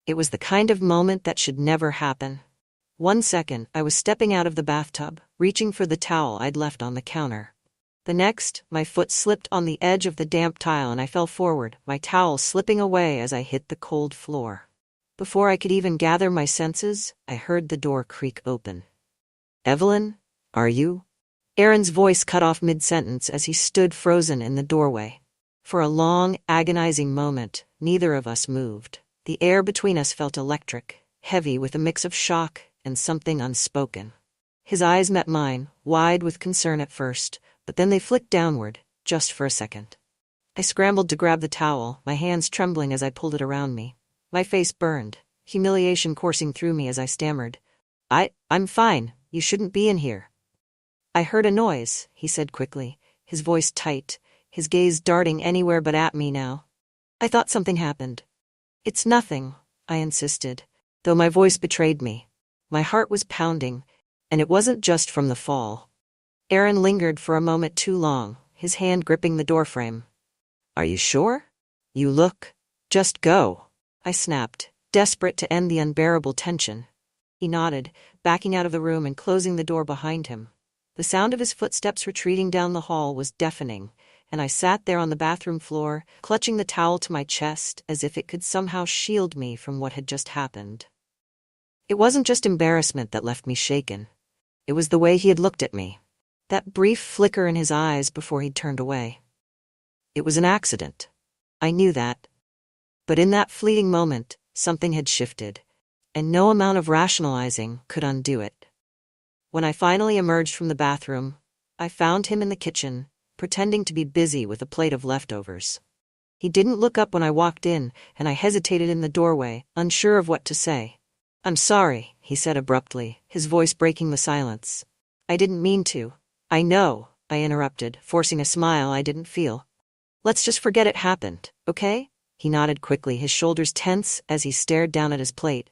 It was the kind of moment that should never happen. 1 second, I was stepping out of the bathtub, reaching for the towel I'd left on the counter. The next, my foot slipped on the edge of the damp tile and I fell forward, my towel slipping away as I hit the cold floor. Before I could even gather my senses, I heard the door creak open. "Evelyn, are you?" Aaron's voice cut off mid-sentence as he stood frozen in the doorway. For a long, agonizing moment, neither of us moved. The air between us felt electric, heavy with a mix of shock and something unspoken. His eyes met mine, wide with concern at first, but then they flicked downward, just for a second. I scrambled to grab the towel, my hands trembling as I pulled it around me. My face burned, humiliation coursing through me as I stammered. I'm fine, you shouldn't be in here." "I heard a noise," he said quickly, his voice tight, his gaze darting anywhere but at me now. "I thought something happened." "It's nothing," I insisted, though my voice betrayed me. My heart was pounding, and it wasn't just from the fall. Aaron lingered for a moment too long, his hand gripping the doorframe. "Are you sure? You look. Just go," I snapped, desperate to end the unbearable tension. He nodded, backing out of the room and closing the door behind him. The sound of his footsteps retreating down the hall was deafening, and I sat there on the bathroom floor, clutching the towel to my chest as if it could somehow shield me from what had just happened. It wasn't just embarrassment that left me shaken. It was the way he had looked at me. That brief flicker in his eyes before he'd turned away. It was an accident. I knew that. But in that fleeting moment, something had shifted, and no amount of rationalizing could undo it. When I finally emerged from the bathroom, I found him in the kitchen, pretending to be busy with a plate of leftovers. He didn't look up when I walked in, and I hesitated in the doorway, unsure of what to say. "I'm sorry," he said abruptly, his voice breaking the silence. "I didn't mean to." "I know," I interrupted, forcing a smile I didn't feel. "Let's just forget it happened, okay?" He nodded quickly, his shoulders tense as he stared down at his plate.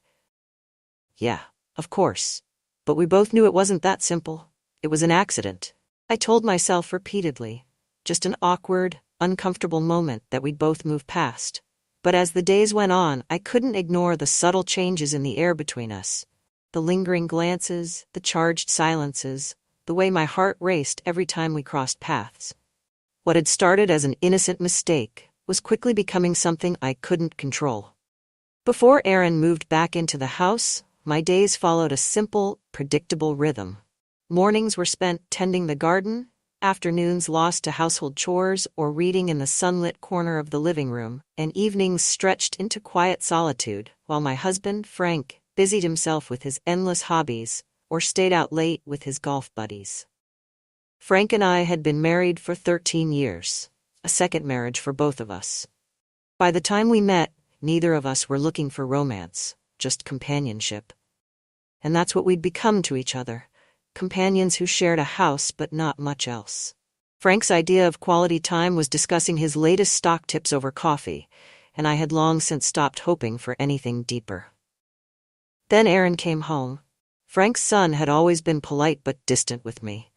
"Yeah, of course. But we both knew it wasn't that simple. It was an accident," I told myself repeatedly. Just an awkward, uncomfortable moment that we'd both move past. But as the days went on, I couldn't ignore the subtle changes in the air between us. The lingering glances, the charged silences, the way my heart raced every time we crossed paths. What had started as an innocent mistake was quickly becoming something I couldn't control. Before Aaron moved back into the house, my days followed a simple, predictable rhythm. Mornings were spent tending the garden, afternoons lost to household chores or reading in the sunlit corner of the living room, and evenings stretched into quiet solitude while my husband, Frank, busied himself with his endless hobbies or stayed out late with his golf buddies. Frank and I had been married for 13 years, a second marriage for both of us. By the time we met, neither of us were looking for romance, just companionship. And that's what we'd become to each other. Companions who shared a house but not much else. Frank's idea of quality time was discussing his latest stock tips over coffee, and I had long since stopped hoping for anything deeper. Then Aaron came home. Frank's son had always been polite but distant with me.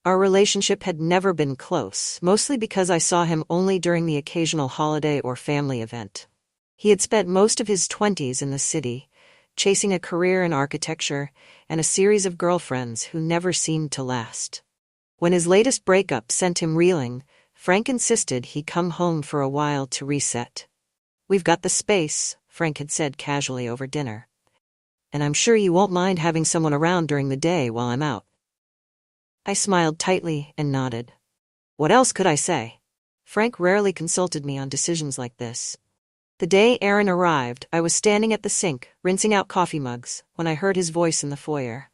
Our relationship had never been close, mostly because I saw him only during the occasional holiday or family event. He had spent most of his 20s in the city, chasing a career in architecture and a series of girlfriends who never seemed to last. When his latest breakup sent him reeling, Frank insisted he come home for a while to reset. "We've got the space," Frank had said casually over dinner. "And I'm sure you won't mind having someone around during the day while I'm out." I smiled tightly and nodded. What else could I say? Frank rarely consulted me on decisions like this. The day Aaron arrived, I was standing at the sink, rinsing out coffee mugs, when I heard his voice in the foyer.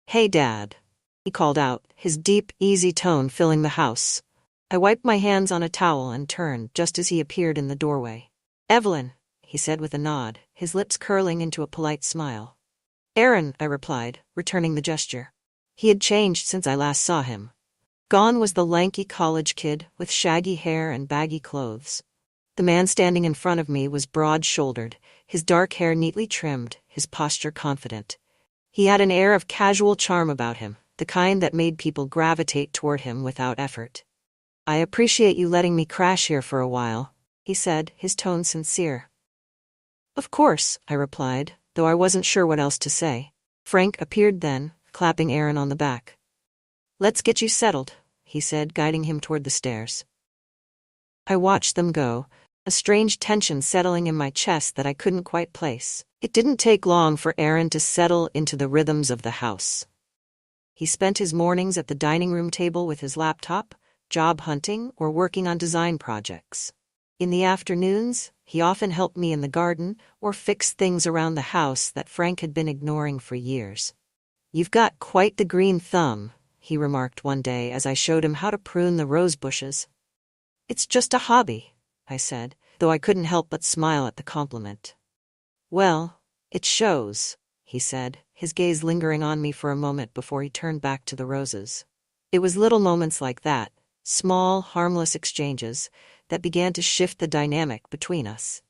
"Hey, Dad," he called out, his deep, easy tone filling the house. I wiped my hands on a towel and turned just as he appeared in the doorway. "Evelyn," he said with a nod, his lips curling into a polite smile. "Aaron," I replied, returning the gesture. He had changed since I last saw him. Gone was the lanky college kid with shaggy hair and baggy clothes. The man standing in front of me was broad-shouldered, his dark hair neatly trimmed, his posture confident. He had an air of casual charm about him, the kind that made people gravitate toward him without effort. "I appreciate you letting me crash here for a while," he said, his tone sincere. Of course, I replied, though I wasn't sure what else to say. Frank appeared then, clapping Aaron on the back. "Let's get you settled," he said, guiding him toward the stairs. I watched them go, a strange tension settling in my chest that I couldn't quite place. It didn't take long for Aaron to settle into the rhythms of the house. He spent his mornings at the dining room table with his laptop, job hunting, or working on design projects. In the afternoons, he often helped me in the garden or fixed things around the house that Frank had been ignoring for years. "You've got quite the green thumb," he remarked one day as I showed him how to prune the rose bushes. "It's just a hobby," I said, though I couldn't help but smile at the compliment. "Well, it shows," he said, his gaze lingering on me for a moment before he turned back to the roses. It was little moments like that, small, harmless exchanges, that began to shift the dynamic between us.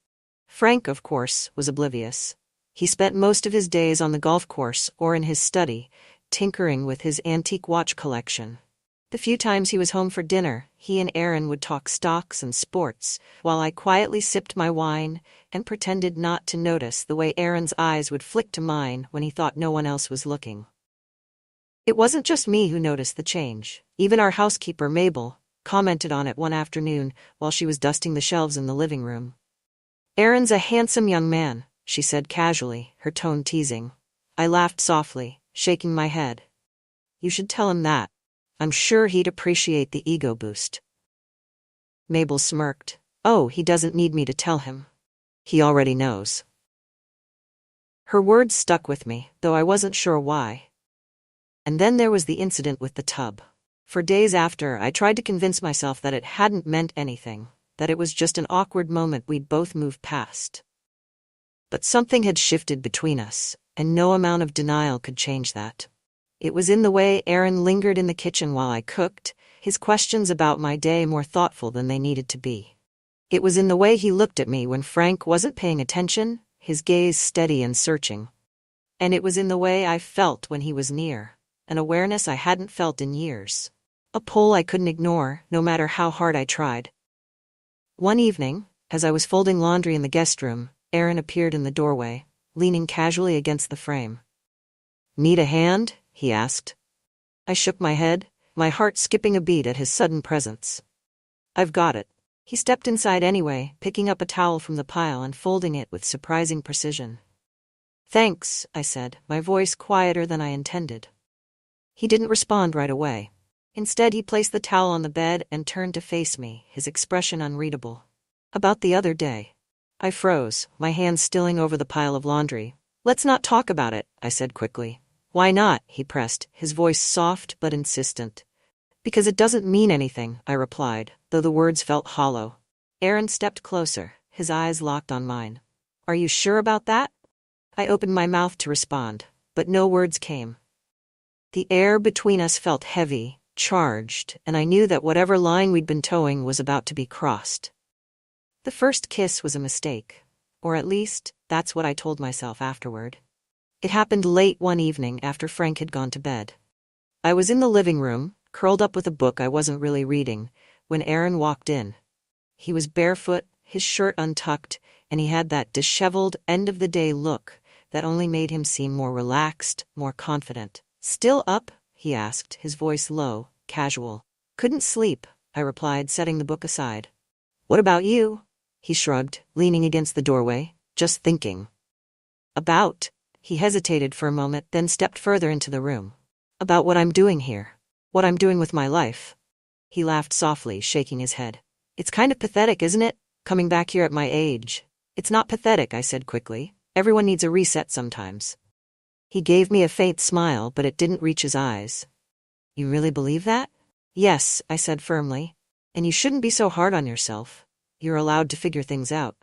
Frank, of course, was oblivious. He spent most of his days on the golf course or in his study, tinkering with his antique watch collection. The few times he was home for dinner, he and Aaron would talk stocks and sports, while I quietly sipped my wine and pretended not to notice the way Aaron's eyes would flick to mine when he thought no one else was looking. It wasn't just me who noticed the change. Even our housekeeper, Mabel, commented on it one afternoon while she was dusting the shelves in the living room. "Aaron's a handsome young man," she said casually, her tone teasing. I laughed softly, shaking my head. "You should tell him that. I'm sure he'd appreciate the ego boost." Mabel smirked. "Oh, he doesn't need me to tell him. He already knows." Her words stuck with me, though I wasn't sure why. And then there was the incident with the tub. For days after, I tried to convince myself that it hadn't meant anything, that it was just an awkward moment we'd both moved past. But something had shifted between us, and no amount of denial could change that. It was in the way Aaron lingered in the kitchen while I cooked, his questions about my day more thoughtful than they needed to be. It was in the way he looked at me when Frank wasn't paying attention, his gaze steady and searching. And it was in the way I felt when he was near, an awareness I hadn't felt in years. A pull I couldn't ignore, no matter how hard I tried. One evening, as I was folding laundry in the guest room, Aaron appeared in the doorway, leaning casually against the frame. "Need a hand?" he asked. I shook my head, my heart skipping a beat at his sudden presence. "I've got it." He stepped inside anyway, picking up a towel from the pile and folding it with surprising precision. "Thanks," I said, my voice quieter than I intended. He didn't respond right away. Instead, he placed the towel on the bed and turned to face me, his expression unreadable. "About the other day." I froze, my hands stilling over the pile of laundry. "Let's not talk about it," I said quickly. "Why not?" he pressed, his voice soft but insistent. "Because it doesn't mean anything," I replied, though the words felt hollow. Aaron stepped closer, his eyes locked on mine. "Are you sure about that?" I opened my mouth to respond, but no words came. The air between us felt heavy, charged, and I knew that whatever line we'd been towing was about to be crossed. The first kiss was a mistake, or at least, that's what I told myself afterward. It happened late one evening after Frank had gone to bed. I was in the living room, curled up with a book I wasn't really reading, when Aaron walked in. He was barefoot, his shirt untucked, and he had that disheveled, end-of-the-day look that only made him seem more relaxed, more confident. "Still up?" he asked, his voice low, casual. "Couldn't sleep," I replied, setting the book aside. "What about you?" He shrugged, leaning against the doorway. "Just thinking." "About?" He hesitated for a moment, then stepped further into the room. "About what I'm doing here. What I'm doing with my life." He laughed softly, shaking his head. "It's kind of pathetic, isn't it? Coming back here at my age." "It's not pathetic," I said quickly. "Everyone needs a reset sometimes." He gave me a faint smile, but it didn't reach his eyes. "You really believe that?" "Yes," I said firmly. "And you shouldn't be so hard on yourself. You're allowed to figure things out."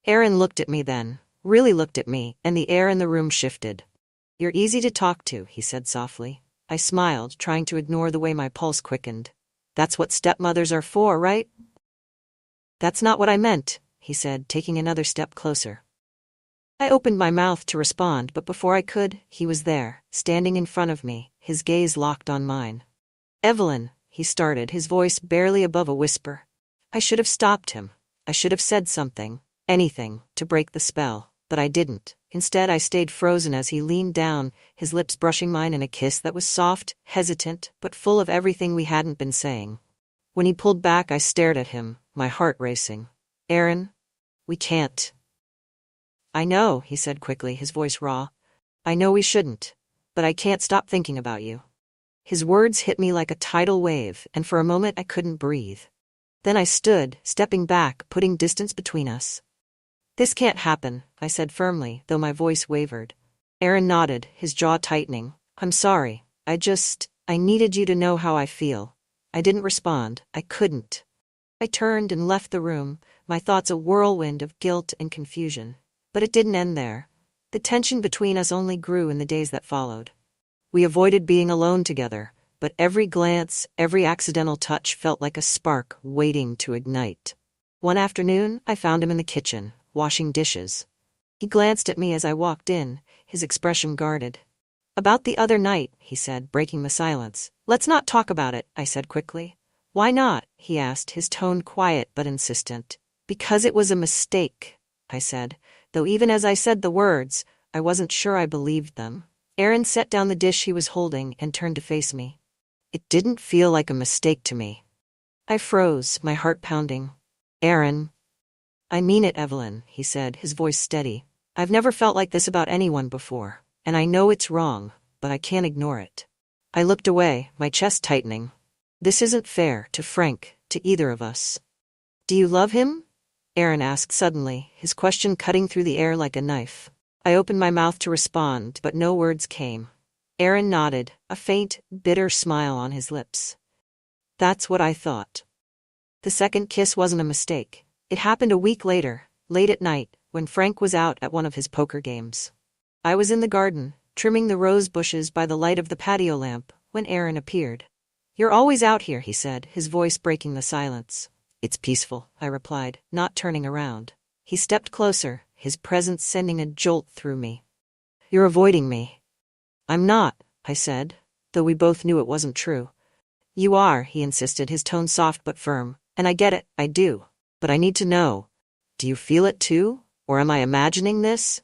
Aaron looked at me then, really looked at me, and the air in the room shifted. "You're easy to talk to," he said softly. I smiled, trying to ignore the way my pulse quickened. "That's what stepmothers are for, right?" "That's not what I meant," he said, taking another step closer. I opened my mouth to respond, but before I could, he was there, standing in front of me, his gaze locked on mine. "Evelyn," he started, his voice barely above a whisper. I should have stopped him. I should have said something. anything, to break the spell, but I didn't. Instead, I stayed frozen as he leaned down, his lips brushing mine in a kiss that was soft, hesitant, but full of everything we hadn't been saying. When he pulled back, I stared at him, my heart racing. Aaron, we can't. I know, he said quickly, his voice raw. I know we shouldn't, but I can't stop thinking about you. His words hit me like a tidal wave, and for a moment I couldn't breathe. Then I stood, stepping back, putting distance between us. This can't happen, I said firmly, though my voice wavered. Aaron nodded, his jaw tightening. I'm sorry. I needed you to know how I feel. I didn't respond. I couldn't. I turned and left the room, my thoughts a whirlwind of guilt and confusion. But it didn't end there. The tension between us only grew in the days that followed. We avoided being alone together, but every glance, every accidental touch felt like a spark waiting to ignite. One afternoon, I found him in the kitchen, washing dishes. He glanced at me as I walked in, his expression guarded. About the other night, he said, breaking the silence. Let's not talk about it, I said quickly. Why not? He asked, his tone quiet but insistent. Because it was a mistake, I said, though even as I said the words, I wasn't sure I believed them. Aaron set down the dish he was holding and turned to face me. It didn't feel like a mistake to me. I froze, my heart pounding. Aaron. I mean it, Evelyn, he said, his voice steady. I've never felt like this about anyone before, and I know it's wrong, but I can't ignore it. I looked away, my chest tightening. This isn't fair to Frank, to either of us. Do you love him? Aaron asked suddenly, his question cutting through the air like a knife. I opened my mouth to respond, but no words came. Aaron nodded, a faint, bitter smile on his lips. That's what I thought. The second kiss wasn't a mistake. It happened a week later, late at night, when Frank was out at one of his poker games. I was in the garden, trimming the rose bushes by the light of the patio lamp, when Aaron appeared. You're always out here, he said, his voice breaking the silence. It's peaceful, I replied, not turning around. He stepped closer, his presence sending a jolt through me. You're avoiding me. I'm not, I said, though we both knew it wasn't true. You are, he insisted, his tone soft but firm. And I get it, I do. But I need to know. Do you feel it too? Or am I imagining this?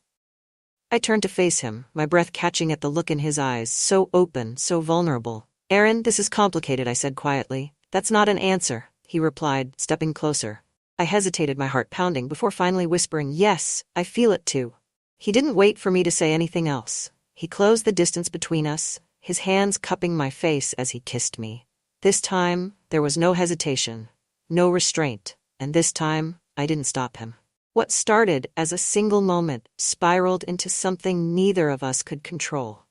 I turned to face him, my breath catching at the look in his eyes, so open, so vulnerable. Aaron, this is complicated, I said quietly. That's not an answer, he replied, stepping closer. I hesitated, my heart pounding, before finally whispering, yes, I feel it too. He didn't wait for me to say anything else. He closed the distance between us, his hands cupping my face as he kissed me. This time, there was no hesitation, no restraint, and this time, I didn't stop him. What started as a single moment spiraled into something neither of us could control.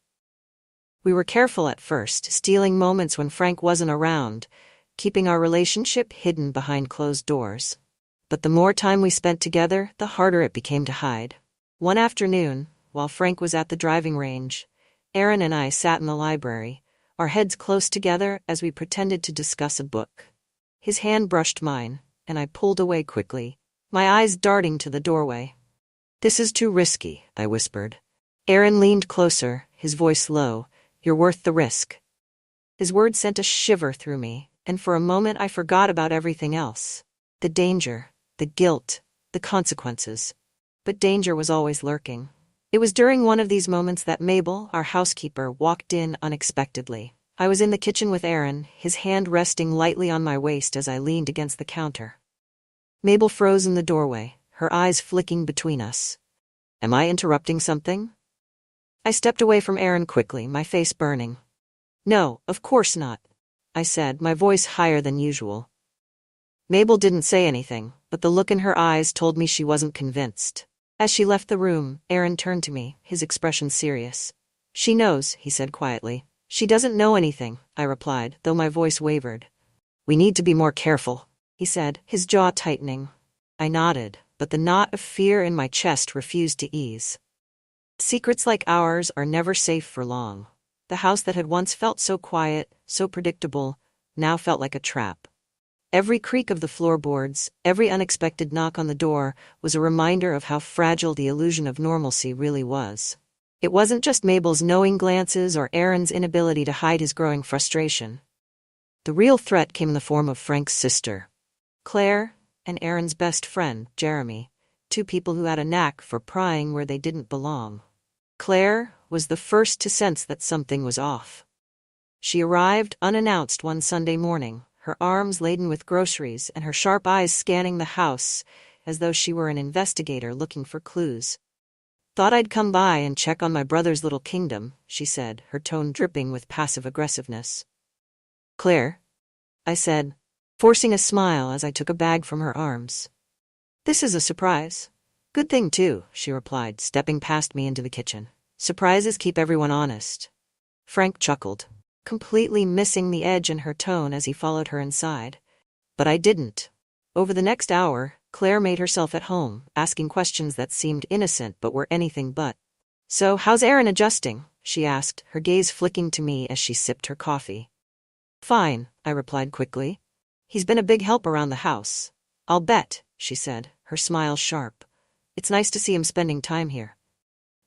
We were careful at first, stealing moments when Frank wasn't around, keeping our relationship hidden behind closed doors. But the more time we spent together, the harder it became to hide. One afternoon, while Frank was at the driving range, Aaron and I sat in the library, our heads close together as we pretended to discuss a book. His hand brushed mine, and I pulled away quickly, my eyes darting to the doorway. This is too risky, I whispered. Aaron leaned closer, his voice low. You're worth the risk. His words sent a shiver through me, and for a moment I forgot about everything else. The danger, the guilt, the consequences. But danger was always lurking. It was during one of these moments that Mabel, our housekeeper, walked in unexpectedly. I was in the kitchen with Aaron, his hand resting lightly on my waist as I leaned against the counter. Mabel froze in the doorway, her eyes flicking between us. Am I interrupting something? I stepped away from Aaron quickly, my face burning. No, of course not, I said, my voice higher than usual. Mabel didn't say anything, but the look in her eyes told me she wasn't convinced. As she left the room, Aaron turned to me, his expression serious. She knows, he said quietly. She doesn't know anything, I replied, though my voice wavered. We need to be more careful, he said, his jaw tightening. I nodded, but the knot of fear in my chest refused to ease. Secrets like ours are never safe for long. The house that had once felt so quiet, so predictable, now felt like a trap. Every creak of the floorboards, every unexpected knock on the door, was a reminder of how fragile the illusion of normalcy really was. It wasn't just Mabel's knowing glances or Aaron's inability to hide his growing frustration. The real threat came in the form of Frank's sister, Claire, and Aaron's best friend, Jeremy. two people who had a knack for prying where they didn't belong. Claire was the first to sense that something was off. She arrived unannounced one Sunday morning, her arms laden with groceries and her sharp eyes scanning the house as though she were an investigator looking for clues. "Thought I'd come by and check on my brother's little kingdom," she said, her tone dripping with passive aggressiveness. "Claire," I said, forcing a smile as I took a bag from her arms. "This is a surprise." "Good thing, too," she replied, stepping past me into the kitchen. "Surprises keep everyone honest." Frank chuckled, completely missing the edge in her tone as he followed her inside. But I didn't. Over the next hour, Claire made herself at home, asking questions that seemed innocent but were anything but. "So, how's Aaron adjusting?" she asked, her gaze flicking to me as she sipped her coffee. "Fine," I replied quickly. "He's been a big help around the house." "I'll bet," she said, her smile sharp. "It's nice to see him spending time here."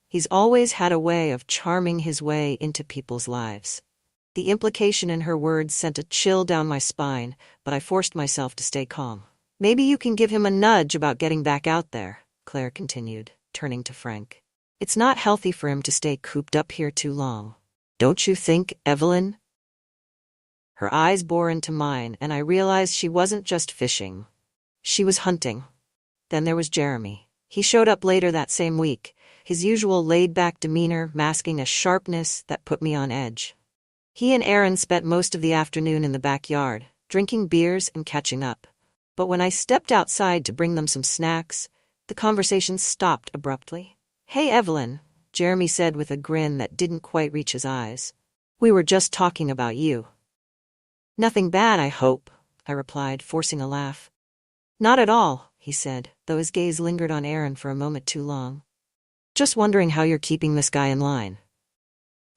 He's always had a way of charming his way into people's lives. The implication in her words sent a chill down my spine, but I forced myself to stay calm. "Maybe you can give him a nudge about getting back out there," Claire continued, turning to Frank. "It's not healthy for him to stay cooped up here too long. Don't you think, Evelyn?" Her eyes bore into mine, and I realized she wasn't just fishing. She was hunting. Then there was Jeremy. He showed up later that same week, his usual laid-back demeanor masking a sharpness that put me on edge. He and Aaron spent most of the afternoon in the backyard, drinking beers and catching up. But when I stepped outside to bring them some snacks, the conversation stopped abruptly. "Hey, Evelyn," Jeremy said with a grin that didn't quite reach his eyes. "We were just talking about you." "Nothing bad, I hope," I replied, forcing a laugh. "Not at all," he said, though his gaze lingered on Aaron for a moment too long. "Just wondering how you're keeping this guy in line."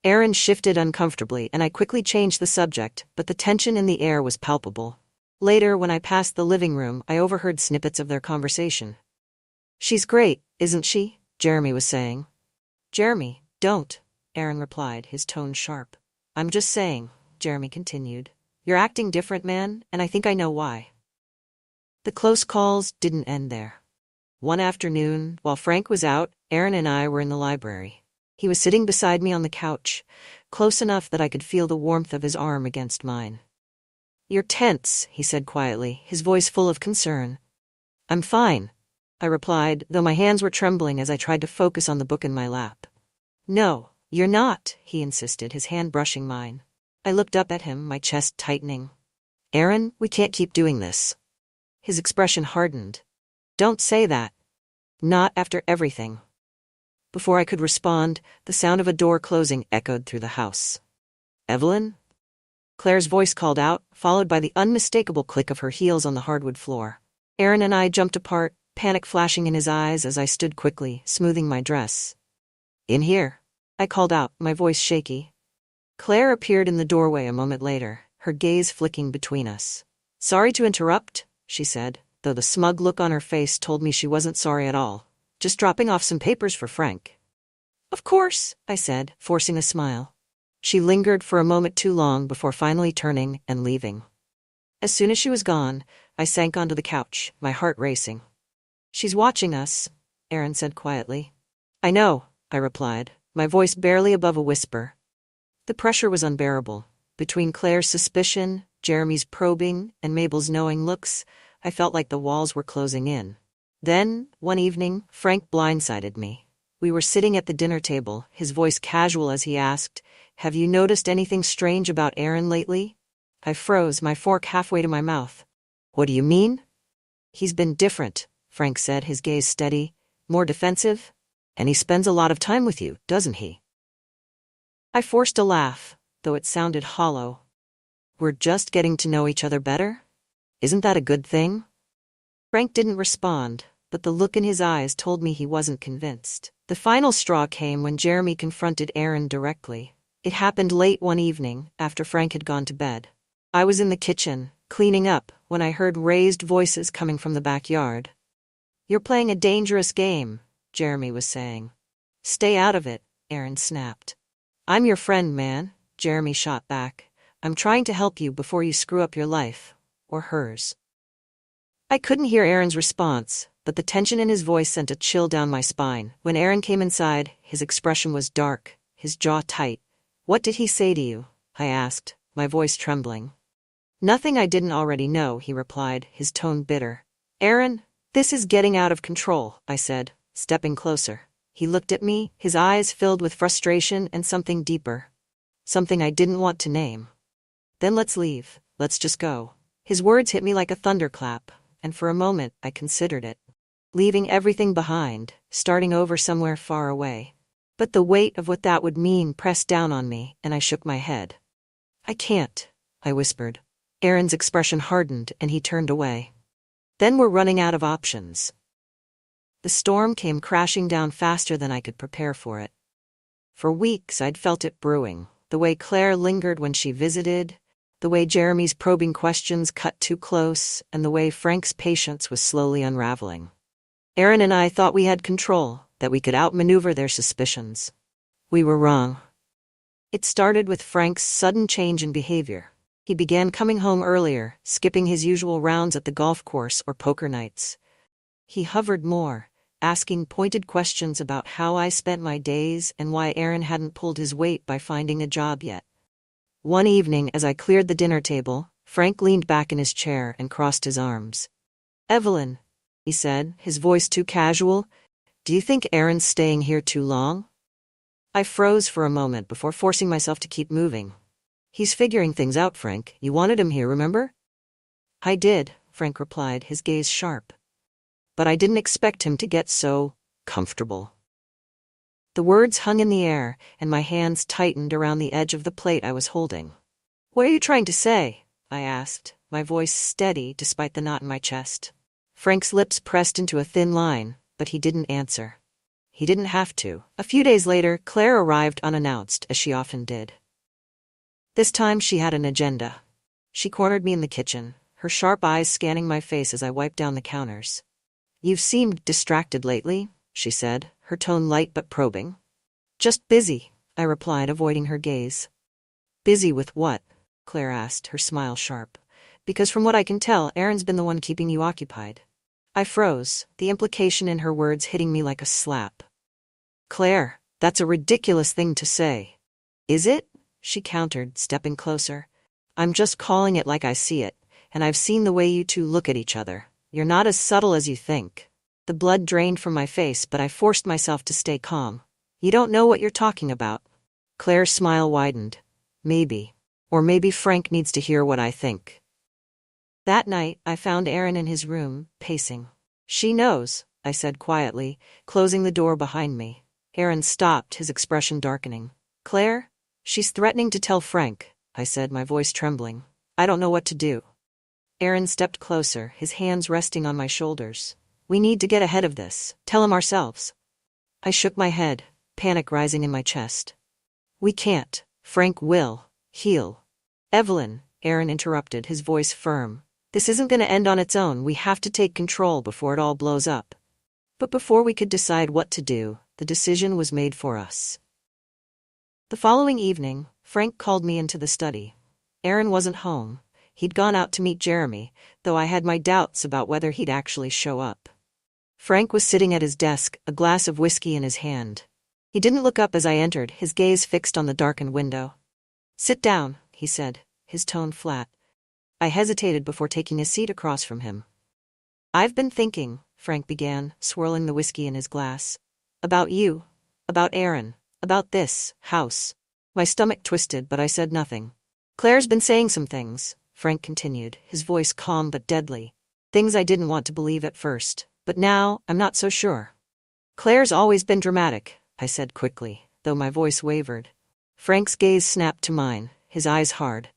Aaron shifted uncomfortably, and I quickly changed the subject, but the tension in the air was palpable. Later, when I passed the living room, I overheard snippets of their conversation. "She's great, isn't she?" Jeremy was saying. "Jeremy, don't," Aaron replied, his tone sharp. "I'm just saying," Jeremy continued. "You're acting different, man, and I think I know why." The close calls didn't end there. One afternoon, while Frank was out, Aaron and I were in the library. He was sitting beside me on the couch, close enough that I could feel the warmth of his arm against mine. "You're tense," he said quietly, his voice full of concern. "I'm fine," I replied, though my hands were trembling as I tried to focus on the book in my lap. "No, you're not," he insisted, his hand brushing mine. I looked up at him, my chest tightening. "Aaron, we can't keep doing this." His expression hardened. "Don't say that. Not after everything." Before I could respond, the sound of a door closing echoed through the house. "Evelyn?" Claire's voice called out, followed by the unmistakable click of her heels on the hardwood floor. Aaron and I jumped apart, panic flashing in his eyes as I stood quickly, smoothing my dress. "In here," I called out, my voice shaky. Claire appeared in the doorway a moment later, her gaze flicking between us. "Sorry to interrupt," she said, though the smug look on her face told me she wasn't sorry at all. "Just dropping off some papers for Frank." "Of course," I said, forcing a smile. She lingered for a moment too long before finally turning and leaving. As soon as she was gone, I sank onto the couch, my heart racing. "She's watching us," Aaron said quietly. "I know," I replied, my voice barely above a whisper. The pressure was unbearable. Between Claire's suspicion, Jeremy's probing, and Mabel's knowing looks, I felt like the walls were closing in. Then, one evening, Frank blindsided me. We were sitting at the dinner table, his voice casual as he asked, "Have you noticed anything strange about Aaron lately?" I froze, my fork halfway to my mouth. "What do you mean?" "He's been different," Frank said, his gaze steady. "More defensive? And he spends a lot of time with you, doesn't he?" I forced a laugh, though it sounded hollow. "We're just getting to know each other better? Isn't that a good thing?" Frank didn't respond, but the look in his eyes told me he wasn't convinced. The final straw came when Jeremy confronted Aaron directly. It happened late one evening, after Frank had gone to bed. I was in the kitchen, cleaning up, when I heard raised voices coming from the backyard. "You're playing a dangerous game," Jeremy was saying. "Stay out of it," Aaron snapped. "I'm your friend, man," Jeremy shot back. "I'm trying to help you before you screw up your life. Or hers." I couldn't hear Aaron's response, but the tension in his voice sent a chill down my spine. When Aaron came inside, his expression was dark, his jaw tight. "What did he say to you?" I asked, my voice trembling. "Nothing I didn't already know," he replied, his tone bitter. "Aaron, this is getting out of control," I said, stepping closer. He looked at me, his eyes filled with frustration and something deeper. Something I didn't want to name. "Then let's leave. Let's just go." His words hit me like a thunderclap, and for a moment I considered it. Leaving everything behind, starting over somewhere far away. But the weight of what that would mean pressed down on me, and I shook my head. "I can't," I whispered. Aaron's expression hardened, and he turned away. "Then we're running out of options." The storm came crashing down faster than I could prepare for it. For weeks I'd felt it brewing, the way Claire lingered when she visited, the way Jeremy's probing questions cut too close, and the way Frank's patience was slowly unraveling. Aaron and I thought we had control, that we could outmaneuver their suspicions. We were wrong. It started with Frank's sudden change in behavior. He began coming home earlier, skipping his usual rounds at the golf course or poker nights. He hovered more, asking pointed questions about how I spent my days and why Aaron hadn't pulled his weight by finding a job yet. One evening, as I cleared the dinner table, Frank leaned back in his chair and crossed his arms. "Evelyn," he said, his voice too casual, "do you think Aaron's staying here too long?" I froze for a moment before forcing myself to keep moving. "He's figuring things out, Frank. You wanted him here, remember?" "I did," Frank replied, his gaze sharp. "But I didn't expect him to get so comfortable." The words hung in the air, and my hands tightened around the edge of the plate I was holding. "What are you trying to say?" I asked, my voice steady despite the knot in my chest. Frank's lips pressed into a thin line, but he didn't answer. He didn't have to. A few days later, Claire arrived unannounced, as she often did. This time she had an agenda. She cornered me in the kitchen, her sharp eyes scanning my face as I wiped down the counters. "You've seemed distracted lately," she said, her tone light but probing. "Just busy," I replied, avoiding her gaze. "Busy with what?" Claire asked, her smile sharp. "Because from what I can tell, Aaron's been the one keeping you occupied." I froze, the implication in her words hitting me like a slap. "Claire, that's a ridiculous thing to say." "Is it?" she countered, stepping closer. "I'm just calling it like I see it, and I've seen the way you two look at each other. You're not as subtle as you think." The blood drained from my face, but I forced myself to stay calm. "You don't know what you're talking about." Claire's smile widened. "Maybe. Or maybe Frank needs to hear what I think." That night, I found Aaron in his room, pacing. "She knows," I said quietly, closing the door behind me. Aaron stopped, his expression darkening. "Claire? She's threatening to tell Frank," I said, my voice trembling. "I don't know what to do." Aaron stepped closer, his hands resting on my shoulders. "We need to get ahead of this. Tell him ourselves." I shook my head, panic rising in my chest. "We can't. Frank will. He'll." "Evelyn," Aaron interrupted, his voice firm. "This isn't going to end on its own. We have to take control before it all blows up." But before we could decide what to do, the decision was made for us. The following evening, Frank called me into the study. Aaron wasn't home. He'd gone out to meet Jeremy, though I had my doubts about whether he'd actually show up. Frank was sitting at his desk, a glass of whiskey in his hand. He didn't look up as I entered, his gaze fixed on the darkened window. "Sit down," he said, his tone flat. I hesitated before taking a seat across from him. "I've been thinking," Frank began, swirling the whiskey in his glass. "About you. About Aaron. About this house." My stomach twisted, but I said nothing. "Claire's been saying some things," Frank continued, his voice calm but deadly. "Things I didn't want to believe at first, but now I'm not so sure." "Claire's always been dramatic," I said quickly, though my voice wavered. Frank's gaze snapped to mine, his eyes hard.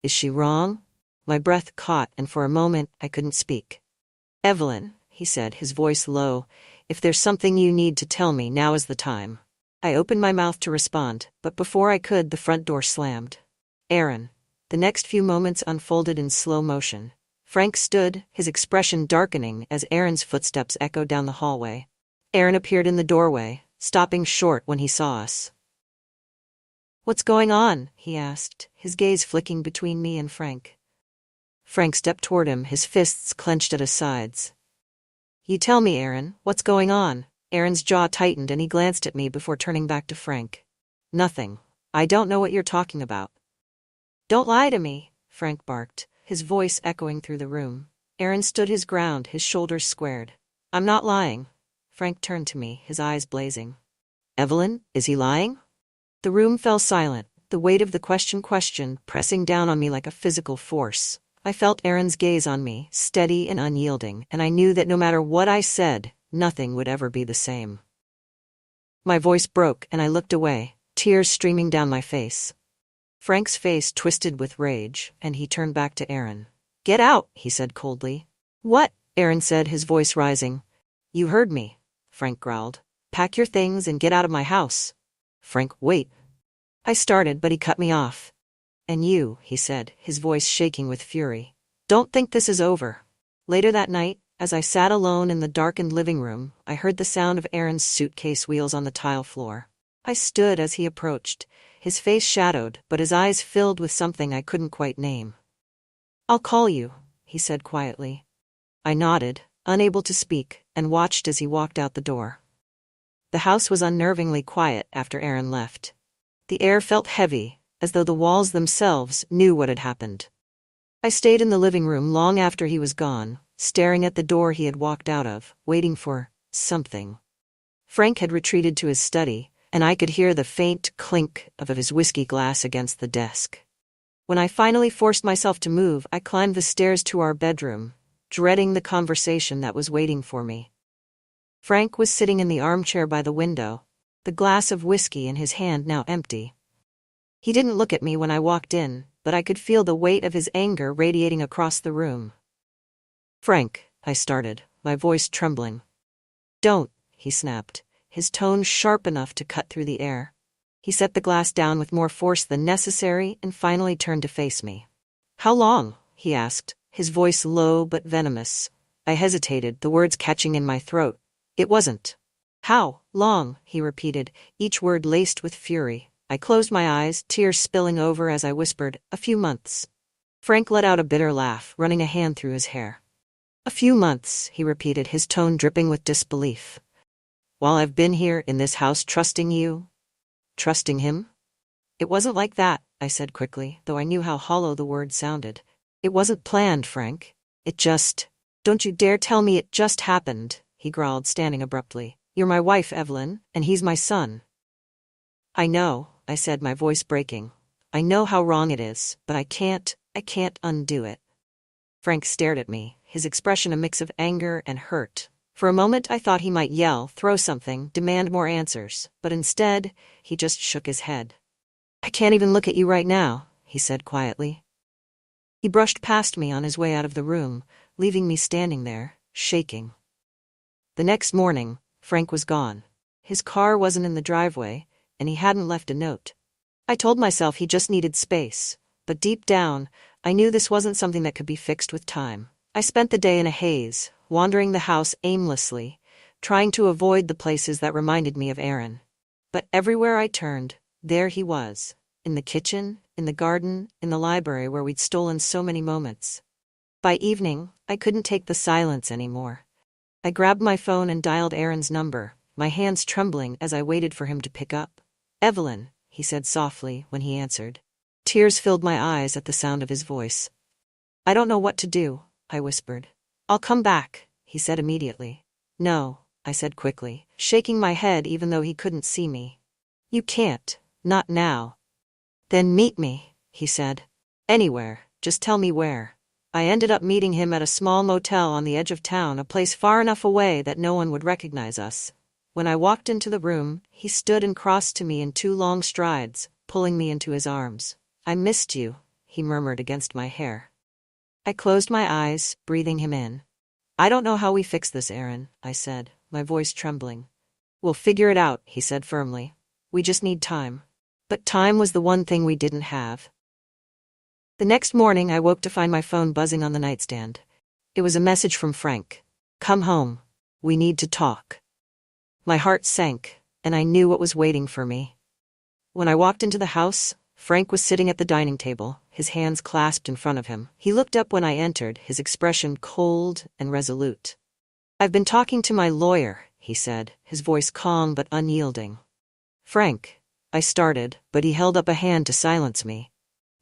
"Is she wrong?" My breath caught, and for a moment I couldn't speak. "Evelyn," he said, his voice low, "if there's something you need to tell me, now is the time." I opened my mouth to respond, but before I could, the front door slammed. "Aaron." The next few moments unfolded in slow motion. Frank stood, his expression darkening as Aaron's footsteps echoed down the hallway. Aaron appeared in the doorway, stopping short when he saw us. "What's going on?" he asked, his gaze flicking between me and Frank. Frank stepped toward him, his fists clenched at his sides. You tell me, Aaron, what's going on? Aaron's jaw tightened and he glanced at me before turning back to Frank. Nothing. I don't know what you're talking about. Don't lie to me, Frank barked, his voice echoing through the room. Aaron stood his ground, his shoulders squared. I'm not lying. Frank turned to me, his eyes blazing. Evelyn, is he lying? The room fell silent, the weight of the question pressing down on me like a physical force. I felt Aaron's gaze on me, steady and unyielding, and I knew that no matter what I said, nothing would ever be the same. My voice broke and I looked away, tears streaming down my face. Frank's face twisted with rage, and he turned back to Aaron. Get out, he said coldly. What? Aaron said, his voice rising. You heard me, Frank growled. Pack your things and get out of my house. Frank, wait. I started, but he cut me off. And you, he said, his voice shaking with fury. Don't think this is over. Later that night, as I sat alone in the darkened living room, I heard the sound of Aaron's suitcase wheels on the tile floor. I stood as he approached, his face shadowed, but his eyes filled with something I couldn't quite name. I'll call you, he said quietly. I nodded, unable to speak, and watched as he walked out the door. The house was unnervingly quiet after Aaron left. The air felt heavy, as though the walls themselves knew what had happened. I stayed in the living room long after he was gone, staring at the door he had walked out of, waiting for something. Frank had retreated to his study, and I could hear the faint clink of his whiskey glass against the desk. When I finally forced myself to move, I climbed the stairs to our bedroom, dreading the conversation that was waiting for me. Frank was sitting in the armchair by the window, the glass of whiskey in his hand now empty. He didn't look at me when I walked in, but I could feel the weight of his anger radiating across the room. Frank, I started, my voice trembling. Don't, he snapped, his tone sharp enough to cut through the air. He set the glass down with more force than necessary and finally turned to face me. How long? He asked, his voice low but venomous. I hesitated, the words catching in my throat. It wasn't. How long? He repeated, each word laced with fury. I closed my eyes, tears spilling over as I whispered, a few months. Frank let out a bitter laugh, running a hand through his hair. A few months, he repeated, his tone dripping with disbelief. While I've been here in this house trusting you? Trusting him? It wasn't like that, I said quickly, though I knew how hollow the word sounded. It wasn't planned, Frank. It just... Don't you dare tell me it just happened, he growled, standing abruptly. You're my wife, Evelyn, and he's my son. I know, I said, my voice breaking. I know how wrong it is, but I can't undo it. Frank stared at me, his expression a mix of anger and hurt. For a moment I thought he might yell, throw something, demand more answers, but instead, he just shook his head. I can't even look at you right now, he said quietly. He brushed past me on his way out of the room, leaving me standing there, shaking. The next morning, Frank was gone. His car wasn't in the driveway, and he hadn't left a note. I told myself he just needed space, but deep down, I knew this wasn't something that could be fixed with time. I spent the day in a haze, wandering the house aimlessly, trying to avoid the places that reminded me of Aaron. But everywhere I turned, there he was, in the kitchen, in the garden, in the library where we'd stolen so many moments. By evening, I couldn't take the silence anymore. I grabbed my phone and dialed Aaron's number, my hands trembling as I waited for him to pick up. Evelyn, he said softly when he answered. Tears filled my eyes at the sound of his voice. I don't know what to do, I whispered. I'll come back, he said immediately. No, I said quickly, shaking my head even though he couldn't see me. You can't, not now. Then meet me, he said. Anywhere, just tell me where. I ended up meeting him at a small motel on the edge of town, a place far enough away that no one would recognize us. When I walked into the room, he stood and crossed to me in 2 long strides, pulling me into his arms. I missed you, he murmured against my hair. I closed my eyes, breathing him in. I don't know how we fix this, Aaron, I said, my voice trembling. We'll figure it out, he said firmly. We just need time. But time was the one thing we didn't have. The next morning I woke to find my phone buzzing on the nightstand. It was a message from Frank. Come home. We need to talk. My heart sank, and I knew what was waiting for me. When I walked into the house, Frank was sitting at the dining table, his hands clasped in front of him. He looked up when I entered, his expression cold and resolute. "I've been talking to my lawyer," he said, his voice calm but unyielding. "Frank," I started, but he held up a hand to silence me.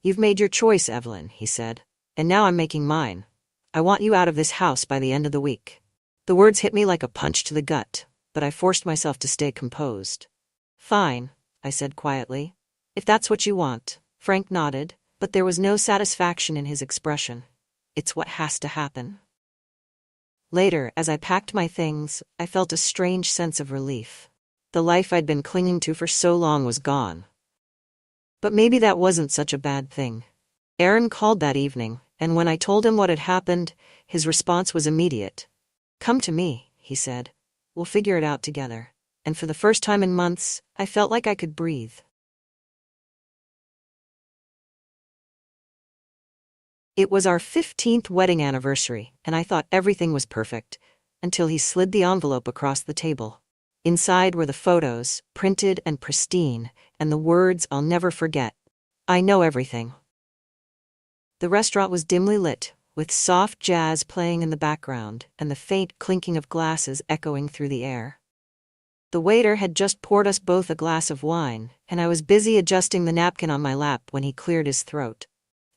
"You've made your choice, Evelyn," he said, "and now I'm making mine. I want you out of this house by the end of the week." The words hit me like a punch to the gut, but I forced myself to stay composed. "Fine," I said quietly. "If that's what you want." Frank nodded, but there was no satisfaction in his expression. "It's what has to happen." Later, as I packed my things, I felt a strange sense of relief. The life I'd been clinging to for so long was gone. But maybe that wasn't such a bad thing. Aaron called that evening, and when I told him what had happened, his response was immediate. "Come to me," he said. "We'll figure it out together." And for the first time in months, I felt like I could breathe. It was our 15th wedding anniversary, and I thought everything was perfect, until he slid the envelope across the table. Inside were the photos, printed and pristine, and the words I'll never forget. "I know everything." The restaurant was dimly lit, with soft jazz playing in the background and the faint clinking of glasses echoing through the air. The waiter had just poured us both a glass of wine, and I was busy adjusting the napkin on my lap when he cleared his throat.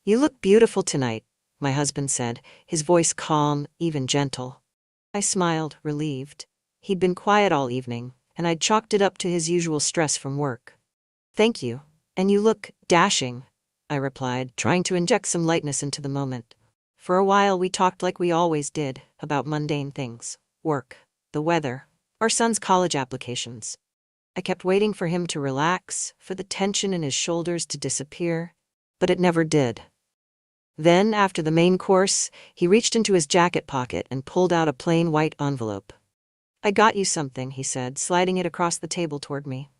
"You look beautiful tonight," my husband said, his voice calm, even gentle. I smiled, relieved. He'd been quiet all evening, and I'd chalked it up to his usual stress from work. "Thank you. And you look dashing," I replied, trying to inject some lightness into the moment. For a while we talked like we always did, about mundane things. Work, the weather, our son's college applications. I kept waiting for him to relax, for the tension in his shoulders to disappear, but it never did. Then, after the main course, he reached into his jacket pocket and pulled out a plain white envelope. "I got you something," he said, sliding it across the table toward me.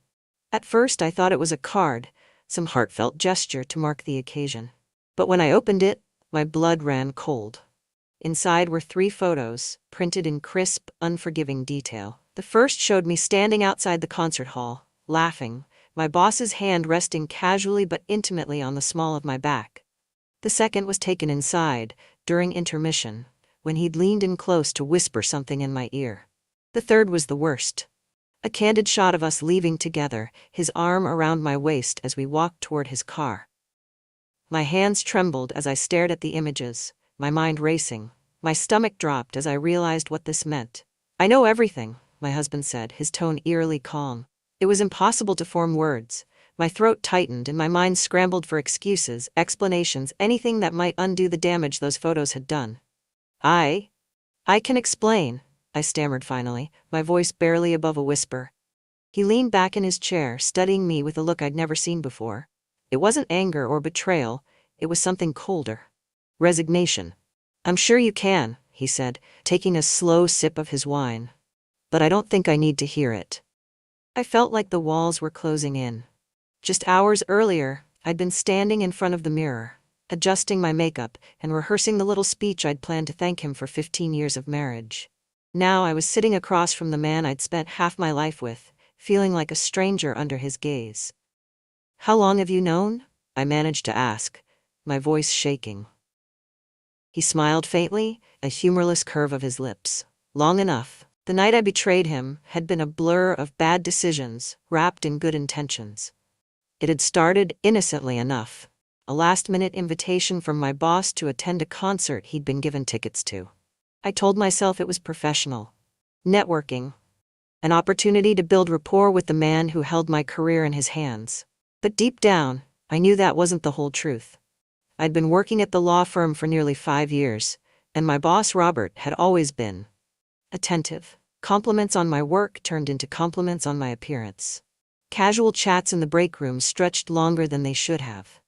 At first I thought it was a card, some heartfelt gesture to mark the occasion. But when I opened it, my blood ran cold. Inside were 3 photos, printed in crisp, unforgiving detail. The first showed me standing outside the concert hall, laughing, my boss's hand resting casually but intimately on the small of my back. The second was taken inside, during intermission, when he'd leaned in close to whisper something in my ear. The third was the worst. A candid shot of us leaving together, his arm around my waist as we walked toward his car. My hands trembled as I stared at the images, my mind racing. My stomach dropped as I realized what this meant. "I know everything," my husband said, his tone eerily calm. It was impossible to form words. My throat tightened and my mind scrambled for excuses, explanations, anything that might undo the damage those photos had done. I can explain," I stammered finally, my voice barely above a whisper. He leaned back in his chair, studying me with a look I'd never seen before. It wasn't anger or betrayal, it was something colder. Resignation. "I'm sure you can," he said, taking a slow sip of his wine. "But I don't think I need to hear it." I felt like the walls were closing in. Just hours earlier, I'd been standing in front of the mirror, adjusting my makeup and rehearsing the little speech I'd planned to thank him for 15 years of marriage. Now I was sitting across from the man I'd spent half my life with, feeling like a stranger under his gaze. "How long have you known?" I managed to ask, my voice shaking. He smiled faintly, a humorless curve of his lips. "Long enough. The night I betrayed him had been a blur of bad decisions, wrapped in good intentions. It had started innocently enough. A last-minute invitation from my boss to attend a concert he'd been given tickets to. I told myself it was professional. Networking. An opportunity to build rapport with the man who held my career in his hands. But deep down, I knew that wasn't the whole truth. I'd been working at the law firm for nearly 5 years, and my boss Robert had always been attentive. Compliments on my work turned into compliments on my appearance. Casual chats in the break room stretched longer than they should have.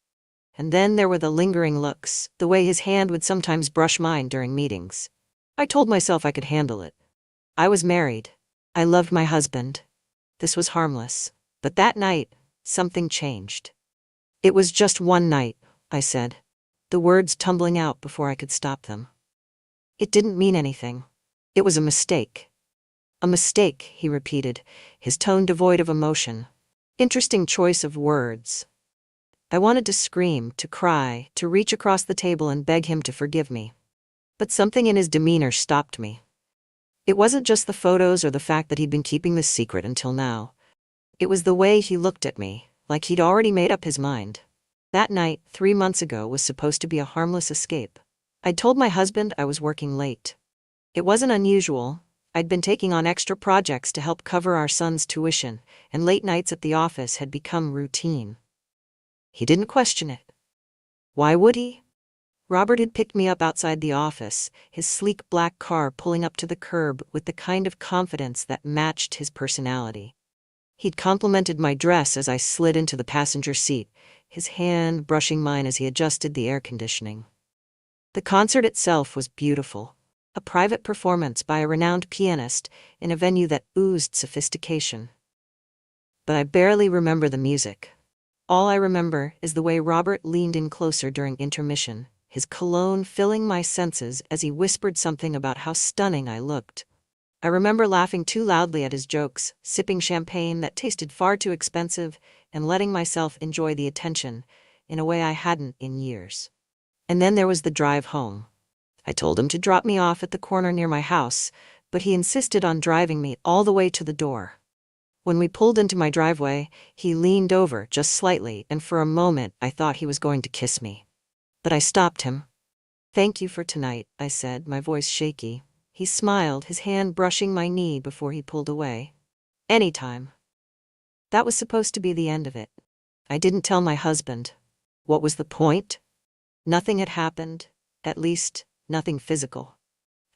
And then there were the lingering looks, the way his hand would sometimes brush mine during meetings. I told myself I could handle it. I was married. I loved my husband. This was harmless. But that night, something changed. "It was just one night," I said, the words tumbling out before I could stop them. "It didn't mean anything. It was a mistake." "A mistake," he repeated, his tone devoid of emotion. Interesting choice of words. I wanted to scream, to cry, to reach across the table and beg him to forgive me. But something in his demeanor stopped me. It wasn't just the photos or the fact that he'd been keeping this secret until now. It was the way he looked at me, like he'd already made up his mind. That night, 3 months ago, was supposed to be a harmless escape. I'd told my husband I was working late. It wasn't unusual. I'd been taking on extra projects to help cover our son's tuition, and late nights at the office had become routine. He didn't question it. Why would he? Robert had picked me up outside the office, his sleek black car pulling up to the curb with the kind of confidence that matched his personality. He'd complimented my dress as I slid into the passenger seat, his hand brushing mine as he adjusted the air conditioning. The concert itself was beautiful, a private performance by a renowned pianist in a venue that oozed sophistication. But I barely remember the music. All I remember is the way Robert leaned in closer during intermission, his cologne filling my senses as he whispered something about how stunning I looked. I remember laughing too loudly at his jokes, sipping champagne that tasted far too expensive, and letting myself enjoy the attention in a way I hadn't in years. And then there was the drive home. I told him to drop me off at the corner near my house, but he insisted on driving me all the way to the door. When we pulled into my driveway, he leaned over just slightly, and for a moment I thought he was going to kiss me. But I stopped him. "Thank you for tonight," I said, my voice shaky. He smiled, his hand brushing my knee before he pulled away. "Anytime." That was supposed to be the end of it. I didn't tell my husband. What was the point? Nothing had happened, at least, nothing physical.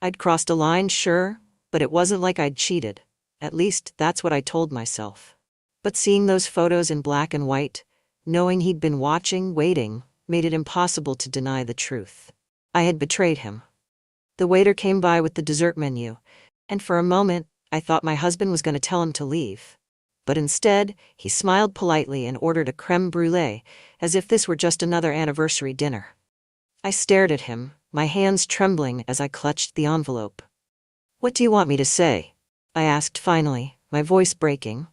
I'd crossed a line, sure, but it wasn't like I'd cheated. At least, that's what I told myself. But seeing those photos in black and white, knowing he'd been watching, waiting, made it impossible to deny the truth. I had betrayed him. The waiter came by with the dessert menu, and for a moment, I thought my husband was going to tell him to leave. But instead, he smiled politely and ordered a crème brûlée, as if this were just another anniversary dinner. I stared at him, my hands trembling as I clutched the envelope. "What do you want me to say?" I asked finally, my voice breaking.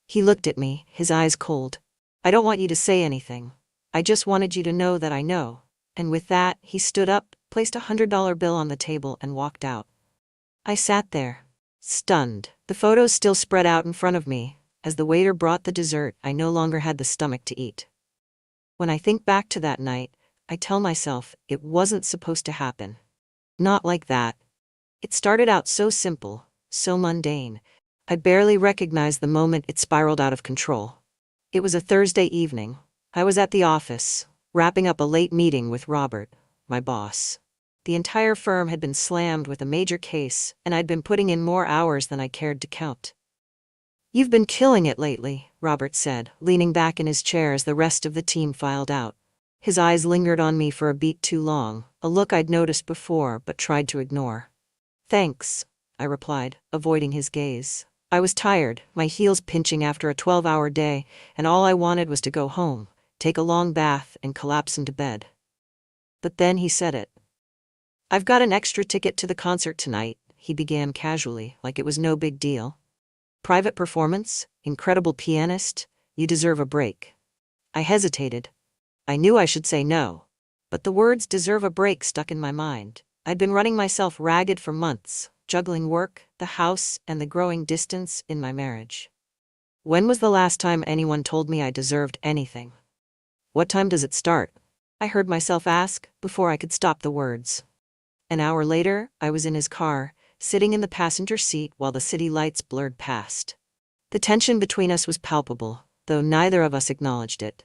He looked at me, his eyes cold. "I don't want you to say anything. I just wanted you to know that I know." And with that, he stood up, placed a $100 bill on the table, and walked out. I sat there, stunned, the photos still spread out in front of me. As the waiter brought the dessert, I no longer had the stomach to eat. When I think back to that night, I tell myself it wasn't supposed to happen. Not like that. It started out so simple, so mundane. I barely recognized the moment it spiraled out of control. It was a Thursday evening. I was at the office, wrapping up a late meeting with Robert, my boss. The entire firm had been slammed with a major case, and I'd been putting in more hours than I cared to count. "You've been killing it lately," Robert said, leaning back in his chair as the rest of the team filed out. His eyes lingered on me for a beat too long, a look I'd noticed before but tried to ignore. "Thanks," I replied, avoiding his gaze. I was tired, my heels pinching after a 12-hour day, and all I wanted was to go home, take a long bath, and collapse into bed. But then he said it. "I've got an extra ticket to the concert tonight," he began casually, like it was no big deal. "Private performance, incredible pianist, you deserve a break." I hesitated. I knew I should say no. But the words "deserve a break" stuck in my mind. I'd been running myself ragged for months, juggling work, the house, and the growing distance in my marriage. When was the last time anyone told me I deserved anything? "What time does it start?" I heard myself ask, before I could stop the words. An hour later, I was in his car, sitting in the passenger seat while the city lights blurred past. The tension between us was palpable, though neither of us acknowledged it.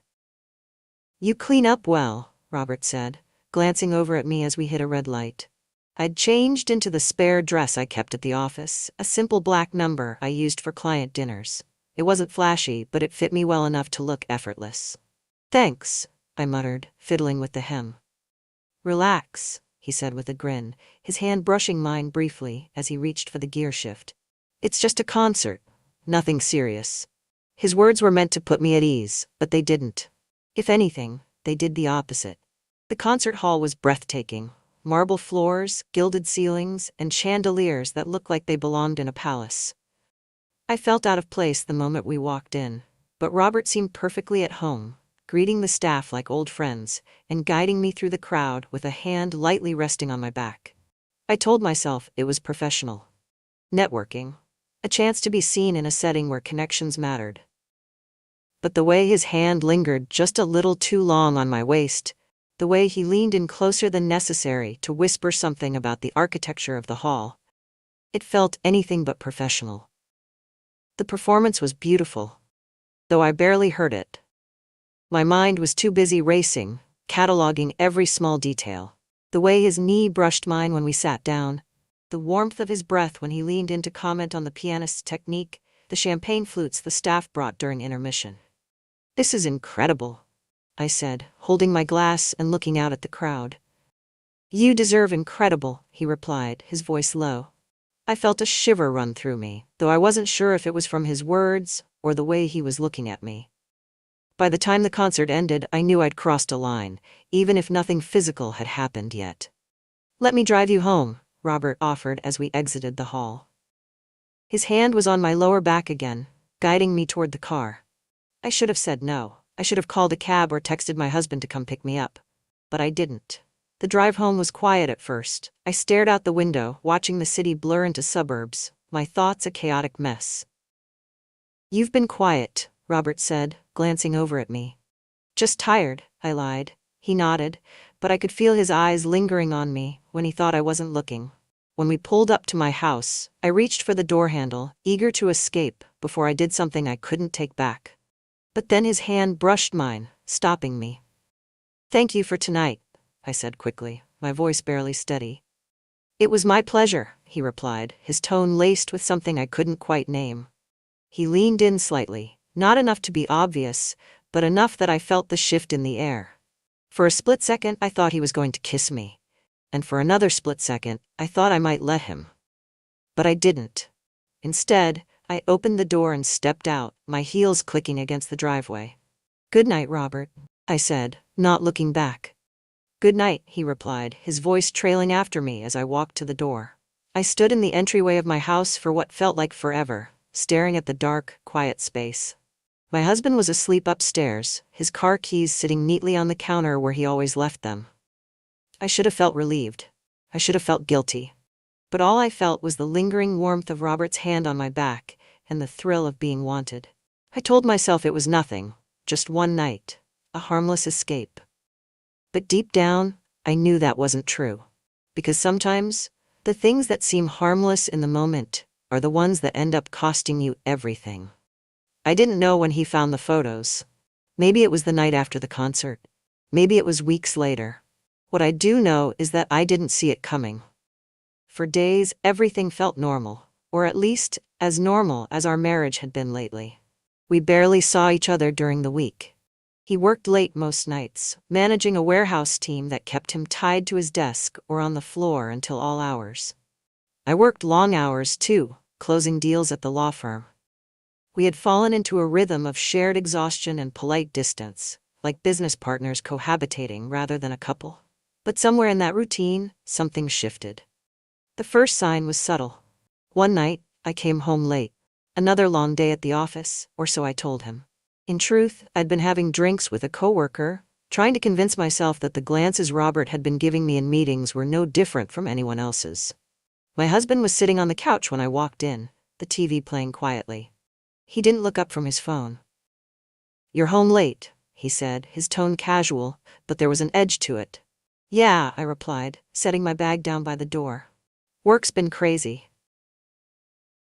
"You clean up well," Robert said, glancing over at me as we hit a red light. I'd changed into the spare dress I kept at the office, a simple black number I used for client dinners. It wasn't flashy, but it fit me well enough to look effortless. "Thanks," I muttered, fiddling with the hem. "Relax," he said with a grin, his hand brushing mine briefly as he reached for the gear shift. "It's just a concert. Nothing serious." His words were meant to put me at ease, but they didn't. If anything, they did the opposite. The concert hall was breathtaking. Marble floors, gilded ceilings, and chandeliers that looked like they belonged in a palace. I felt out of place the moment we walked in, but Robert seemed perfectly at home, greeting the staff like old friends, and guiding me through the crowd with a hand lightly resting on my back. I told myself it was professional. networking, a chance to be seen in a setting where connections mattered. But the way his hand lingered just a little too long on my waist, the way he leaned in closer than necessary to whisper something about the architecture of the hall, it felt anything but professional. The performance was beautiful, though I barely heard it. My mind was too busy racing, cataloging every small detail. The way his knee brushed mine when we sat down, the warmth of his breath when he leaned in to comment on the pianist's technique, the champagne flutes the staff brought during intermission. "This is incredible," I said, holding my glass and looking out at the crowd. "You deserve incredible," he replied, his voice low. I felt a shiver run through me, though I wasn't sure if it was from his words or the way he was looking at me. By the time the concert ended, I knew I'd crossed a line, even if nothing physical had happened yet. "Let me drive you home," Robert offered as we exited the hall. His hand was on my lower back again, guiding me toward the car. I should have said no. I should have called a cab or texted my husband to come pick me up. But I didn't. The drive home was quiet at first. I stared out the window, watching the city blur into suburbs, my thoughts a chaotic mess. "You've been quiet," Robert said, glancing over at me. "Just tired," I lied. He nodded, but I could feel his eyes lingering on me when he thought I wasn't looking. When we pulled up to my house, I reached for the door handle, eager to escape before I did something I couldn't take back. But then his hand brushed mine, stopping me. "Thank you for tonight," I said quickly, my voice barely steady. "It was my pleasure," he replied, his tone laced with something I couldn't quite name. He leaned in slightly, not enough to be obvious, but enough that I felt the shift in the air. For a split second, I thought he was going to kiss me. And for another split second, I thought I might let him. But I didn't. Instead, I opened the door and stepped out, my heels clicking against the driveway. "Good night, Robert," I said, not looking back. "Good night," he replied, his voice trailing after me as I walked to the door. I stood in the entryway of my house for what felt like forever, staring at the dark, quiet space. My husband was asleep upstairs, his car keys sitting neatly on the counter where he always left them. I should have felt relieved. I should have felt guilty. But all I felt was the lingering warmth of Robert's hand on my back and the thrill of being wanted. I told myself it was nothing, just one night, a harmless escape. But deep down, I knew that wasn't true. Because sometimes, the things that seem harmless in the moment are the ones that end up costing you everything. I didn't know when he found the photos. Maybe it was the night after the concert. Maybe it was weeks later. What I do know is that I didn't see it coming. For days, everything felt normal, or at least as normal as our marriage had been lately. We barely saw each other during the week. He worked late most nights, managing a warehouse team that kept him tied to his desk or on the floor until all hours. I worked long hours too, closing deals at the law firm. We had fallen into a rhythm of shared exhaustion and polite distance, like business partners cohabitating rather than a couple. But somewhere in that routine, something shifted. The first sign was subtle. One night, I came home late. Another long day at the office, or so I told him. In truth, I'd been having drinks with a coworker, trying to convince myself that the glances Robert had been giving me in meetings were no different from anyone else's. My husband was sitting on the couch when I walked in, the TV playing quietly. He didn't look up from his phone. "You're home late," he said, his tone casual, but there was an edge to it. "Yeah," I replied, setting my bag down by the door. "Work's been crazy."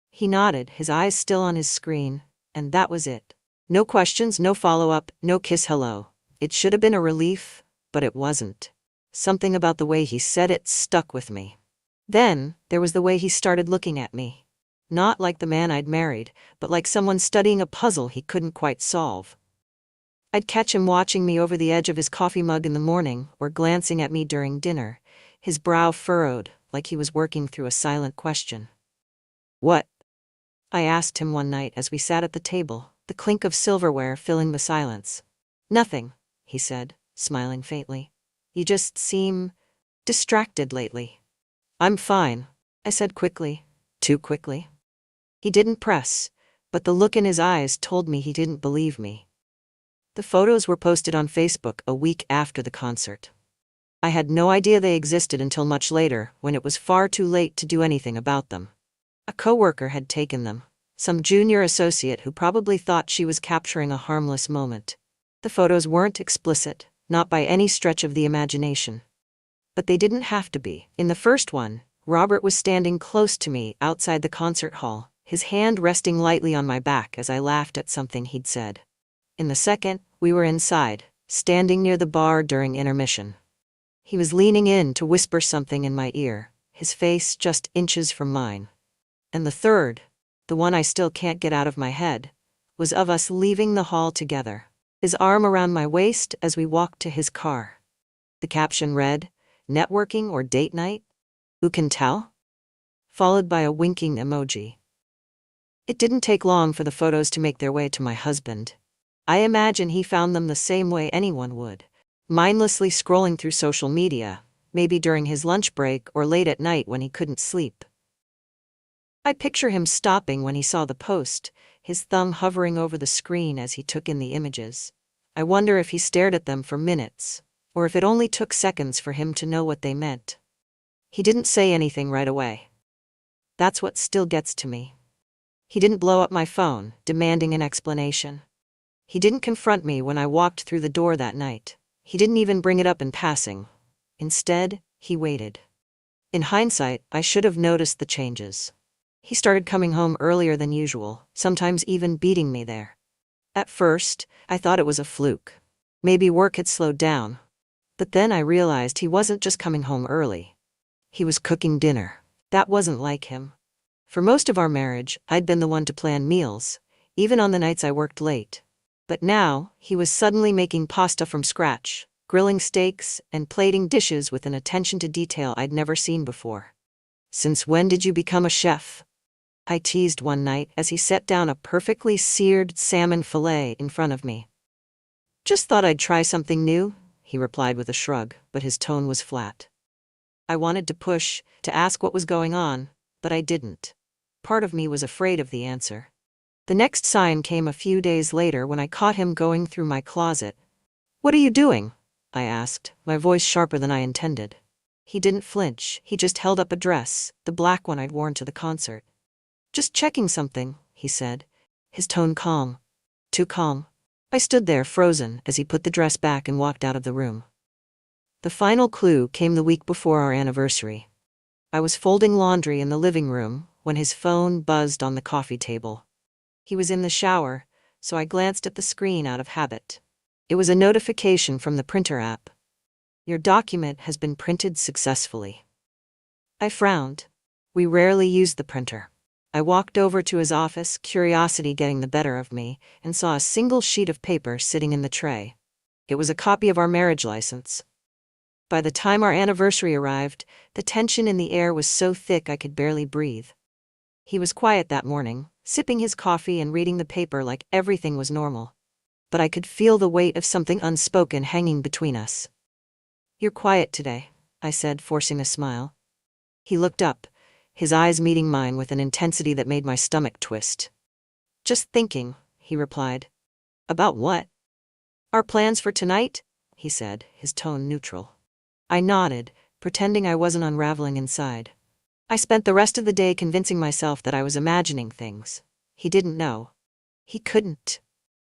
He nodded, his eyes still on his screen, and that was it. No questions, no follow-up, no kiss hello. It should have been a relief, but it wasn't. Something about the way he said it stuck with me. Then, there was the way he started looking at me. Not like the man I'd married, but like someone studying a puzzle he couldn't quite solve. I'd catch him watching me over the edge of his coffee mug in the morning or glancing at me during dinner, his brow furrowed, like he was working through a silent question. "What?" I asked him one night as we sat at the table, the clink of silverware filling the silence. "Nothing," he said, smiling faintly. "You just seem distracted lately." "I'm fine," I said quickly, too quickly. He didn't press, but the look in his eyes told me he didn't believe me. The photos were posted on Facebook a week after the concert. I had no idea they existed until much later, when it was far too late to do anything about them. A coworker had taken them. Some junior associate who probably thought she was capturing a harmless moment. The photos weren't explicit, not by any stretch of the imagination. But they didn't have to be. In the first one, Robert was standing close to me outside the concert hall, his hand resting lightly on my back as I laughed at something he'd said. In the second, we were inside, standing near the bar during intermission. He was leaning in to whisper something in my ear, his face just inches from mine. And the third, the one I still can't get out of my head, was of us leaving the hall together, his arm around my waist as we walked to his car. The caption read, "Networking or date night? Who can tell?" Followed by a winking emoji. It didn't take long for the photos to make their way to my husband. I imagine he found them the same way anyone would, mindlessly scrolling through social media, maybe during his lunch break or late at night when he couldn't sleep. I picture him stopping when he saw the post, his thumb hovering over the screen as he took in the images. I wonder if he stared at them for minutes, or if it only took seconds for him to know what they meant. He didn't say anything right away. That's what still gets to me. He didn't blow up my phone, demanding an explanation. He didn't confront me when I walked through the door that night. He didn't even bring it up in passing. Instead, he waited. In hindsight, I should have noticed the changes. He started coming home earlier than usual, sometimes even beating me there. At first, I thought it was a fluke. Maybe work had slowed down. But then I realized he wasn't just coming home early. He was cooking dinner. That wasn't like him. For most of our marriage, I'd been the one to plan meals, even on the nights I worked late. But now, he was suddenly making pasta from scratch, grilling steaks, and plating dishes with an attention to detail I'd never seen before. "Since when did you become a chef?" I teased one night as he set down a perfectly seared salmon fillet in front of me. "Just thought I'd try something new," he replied with a shrug, but his tone was flat. I wanted to push, to ask what was going on, but I didn't. Part of me was afraid of the answer. The next sign came a few days later when I caught him going through my closet. "What are you doing?" I asked, my voice sharper than I intended. He didn't flinch, he just held up a dress, the black one I'd worn to the concert. "Just checking something," he said, his tone calm. Too calm. I stood there frozen as he put the dress back and walked out of the room. The final clue came the week before our anniversary. I was folding laundry in the living room when his phone buzzed on the coffee table. He was in the shower, so I glanced at the screen out of habit. It was a notification from the printer app. "Your document has been printed successfully." I frowned. We rarely used the printer. I walked over to his office, curiosity getting the better of me, and saw a single sheet of paper sitting in the tray. It was a copy of our marriage license. By the time our anniversary arrived, the tension in the air was so thick I could barely breathe. He was quiet that morning, sipping his coffee and reading the paper like everything was normal. But I could feel the weight of something unspoken hanging between us. "You're quiet today," I said, forcing a smile. He looked up, his eyes meeting mine with an intensity that made my stomach twist. "Just thinking," he replied. "About what?" "Our plans for tonight," he said, his tone neutral. I nodded, pretending I wasn't unraveling inside. I spent the rest of the day convincing myself that I was imagining things. He didn't know. He couldn't.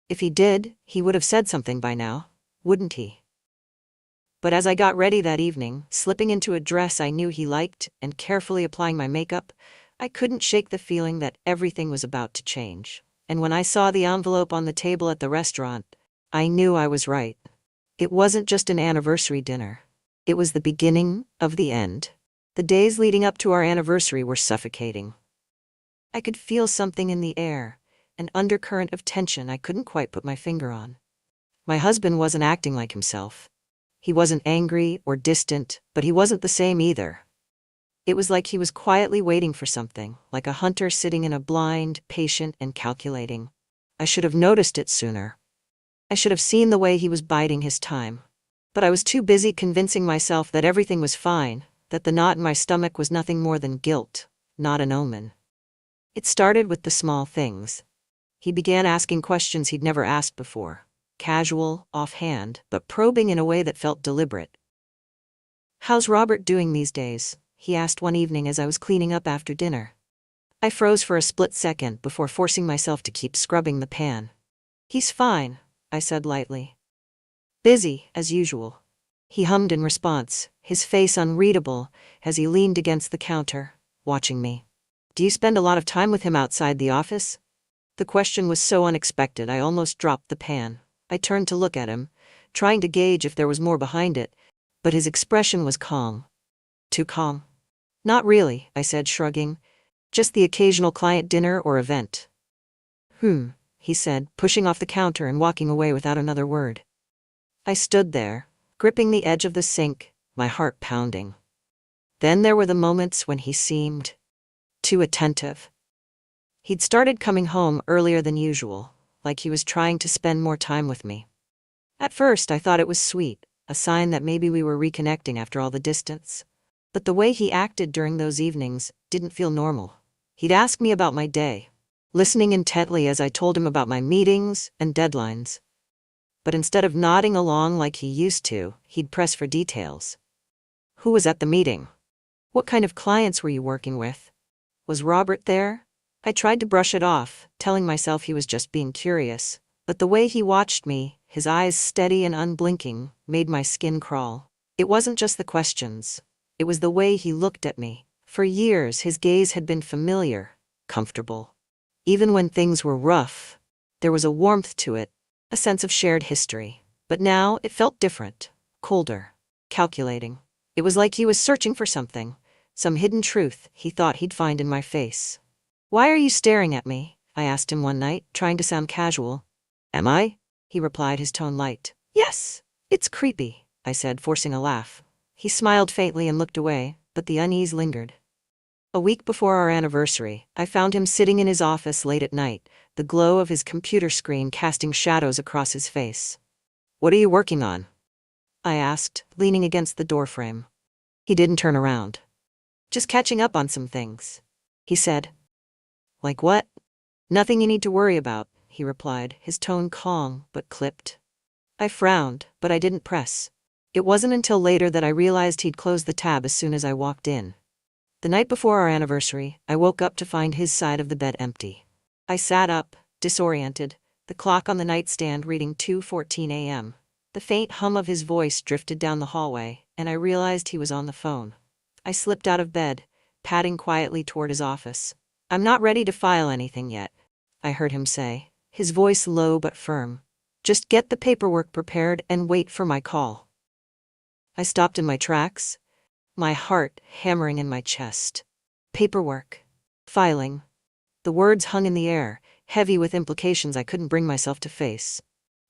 If he did, he would have said something by now, wouldn't he? But as I got ready that evening, slipping into a dress I knew he liked and carefully applying my makeup, I couldn't shake the feeling that everything was about to change. And when I saw the envelope on the table at the restaurant, I knew I was right. It wasn't just an anniversary dinner. It was the beginning of the end. The days leading up to our anniversary were suffocating. I could feel something in the air, an undercurrent of tension I couldn't quite put my finger on. My husband wasn't acting like himself. He wasn't angry or distant, but he wasn't the same either. It was like he was quietly waiting for something, like a hunter sitting in a blind, patient and calculating. I should have noticed it sooner. I should have seen the way he was biding his time. But I was too busy convincing myself that everything was fine, that the knot in my stomach was nothing more than guilt, not an omen. It started with the small things. He began asking questions he'd never asked before. Casual, offhand, but probing in a way that felt deliberate. "How's Robert doing these days?" he asked one evening as I was cleaning up after dinner. I froze for a split second before forcing myself to keep scrubbing the pan. "He's fine," I said lightly. "Busy, as usual." He hummed in response, his face unreadable, as he leaned against the counter, watching me. "Do you spend a lot of time with him outside the office?" The question was so unexpected I almost dropped the pan. I turned to look at him, trying to gauge if there was more behind it, but his expression was calm. Too calm. "Not really," I said, shrugging. "Just the occasional client dinner or event." He said, pushing off the counter and walking away without another word. I stood there, gripping the edge of the sink, my heart pounding. Then there were the moments when he seemed too attentive. He'd started coming home earlier than usual, like he was trying to spend more time with me. At first I thought it was sweet, a sign that maybe we were reconnecting after all the distance. But the way he acted during those evenings didn't feel normal. He'd ask me about my day, listening intently as I told him about my meetings and deadlines. But instead of nodding along like he used to, he'd press for details. "Who was at the meeting? What kind of clients were you working with? Was Robert there?" I tried to brush it off, telling myself he was just being curious. But the way he watched me, his eyes steady and unblinking, made my skin crawl. It wasn't just the questions. It was the way he looked at me. For years, his gaze had been familiar, comfortable. Even when things were rough, there was a warmth to it, a sense of shared history. But now it felt different, colder, calculating. It was like he was searching for something, some hidden truth he thought he'd find in my face. "Why are you staring at me?" I asked him one night, trying to sound casual. "Am I?" he replied, his tone light. "Yes, it's creepy," I said, forcing a laugh. He smiled faintly and looked away, but the unease lingered. A week before our anniversary, I found him sitting in his office late at night, the glow of his computer screen casting shadows across his face. "What are you working on?" I asked, leaning against the doorframe. He didn't turn around. "Just catching up on some things," he said. "Like what?" "Nothing you need to worry about," he replied, his tone calm but clipped. I frowned, but I didn't press. It wasn't until later that I realized he'd closed the tab as soon as I walked in. The night before our anniversary, I woke up to find his side of the bed empty. I sat up, disoriented, the clock on the nightstand reading 2:14 a.m. The faint hum of his voice drifted down the hallway, and I realized he was on the phone. I slipped out of bed, padding quietly toward his office. "I'm not ready to file anything yet," I heard him say, his voice low but firm. "Just get the paperwork prepared and wait for my call." I stopped in my tracks, my heart hammering in my chest. Paperwork. Filing. The words hung in the air, heavy with implications I couldn't bring myself to face.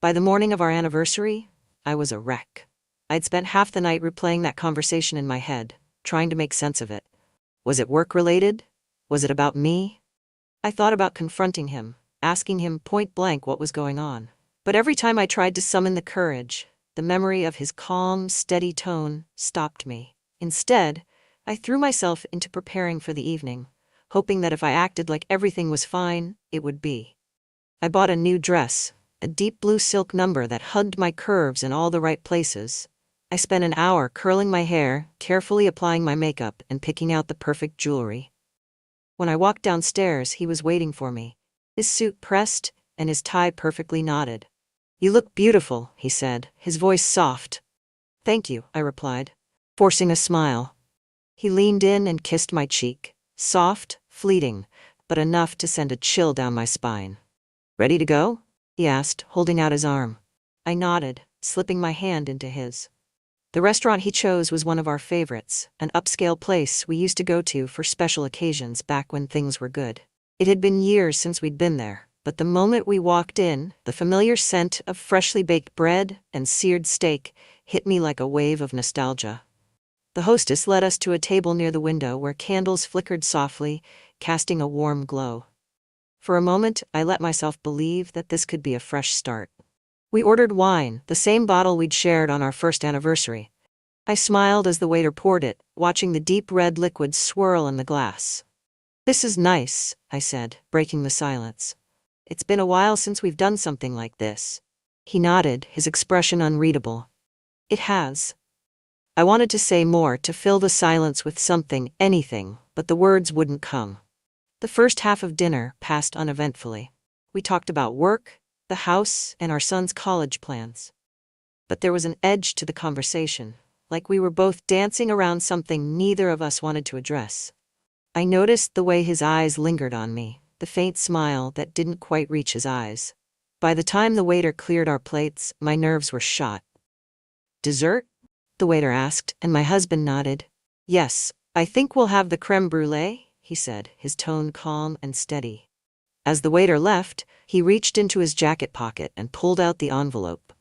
By the morning of our anniversary, I was a wreck. I'd spent half the night replaying that conversation in my head, trying to make sense of it. Was it work-related? Was it about me? I thought about confronting him, asking him point blank what was going on. But every time I tried to summon the courage, the memory of his calm, steady tone stopped me. Instead, I threw myself into preparing for the evening, hoping that if I acted like everything was fine, it would be. I bought a new dress, a deep blue silk number that hugged my curves in all the right places. I spent an hour curling my hair, carefully applying my makeup, and picking out the perfect jewelry. When I walked downstairs, he was waiting for me, his suit pressed and his tie perfectly knotted. "You look beautiful," he said, his voice soft. "Thank you," I replied, forcing a smile. He leaned in and kissed my cheek, soft, fleeting, but enough to send a chill down my spine. "Ready to go?" he asked, holding out his arm. I nodded, slipping my hand into his. The restaurant he chose was one of our favorites, an upscale place we used to go to for special occasions back when things were good. It had been years since we'd been there, but the moment we walked in, the familiar scent of freshly baked bread and seared steak hit me like a wave of nostalgia. The hostess led us to a table near the window where candles flickered softly, casting a warm glow. For a moment, I let myself believe that this could be a fresh start. We ordered wine, the same bottle we'd shared on our first anniversary. I smiled as the waiter poured it, watching the deep red liquid swirl in the glass. "This is nice," I said, breaking the silence. "It's been a while since we've done something like this." He nodded, his expression unreadable. "It has." I wanted to say more, to fill the silence with something, anything, but the words wouldn't come. The first half of dinner passed uneventfully. We talked about work, the house, and our son's college plans. But there was an edge to the conversation, like we were both dancing around something neither of us wanted to address. I noticed the way his eyes lingered on me, the faint smile that didn't quite reach his eyes. By the time the waiter cleared our plates, my nerves were shot. "Dessert?" the waiter asked, and my husband nodded. "Yes, I think we'll have the crème brûlée," he said, his tone calm and steady. As the waiter left, he reached into his jacket pocket and pulled out the envelope.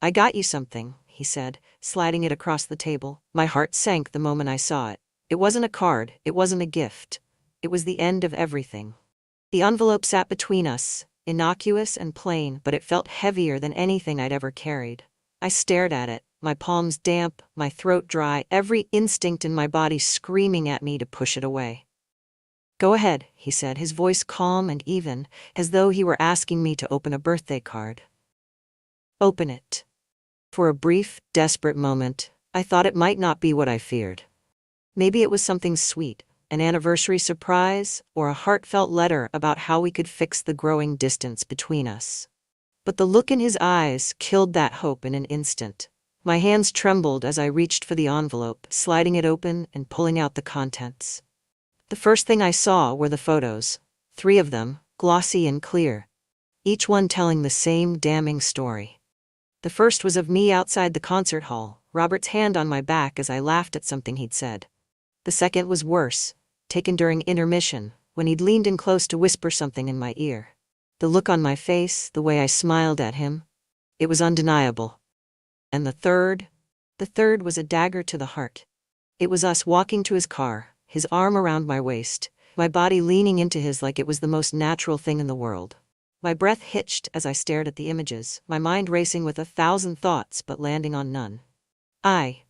"I got you something," he said, sliding it across the table. My heart sank the moment I saw it. It wasn't a card, it wasn't a gift. It was the end of everything. The envelope sat between us, innocuous and plain, but it felt heavier than anything I'd ever carried. I stared at it, my palms damp, my throat dry, every instinct in my body screaming at me to push it away. "Go ahead," he said, his voice calm and even, as though he were asking me to open a birthday card. "Open it." For a brief, desperate moment, I thought it might not be what I feared. Maybe it was something sweet, an anniversary surprise, or a heartfelt letter about how we could fix the growing distance between us. But the look in his eyes killed that hope in an instant. My hands trembled as I reached for the envelope, sliding it open and pulling out the contents. The first thing I saw were the photos, 3 of them, glossy and clear, each one telling the same damning story. The first was of me outside the concert hall, Robert's hand on my back as I laughed at something he'd said. The second was worse, taken during intermission, when he'd leaned in close to whisper something in my ear. The look on my face, the way I smiled at him, it was undeniable. And the third was a dagger to the heart. It was us walking to his car, his arm around my waist, my body leaning into his like it was the most natural thing in the world. My breath hitched as I stared at the images, my mind racing with 1,000 thoughts but landing on none. I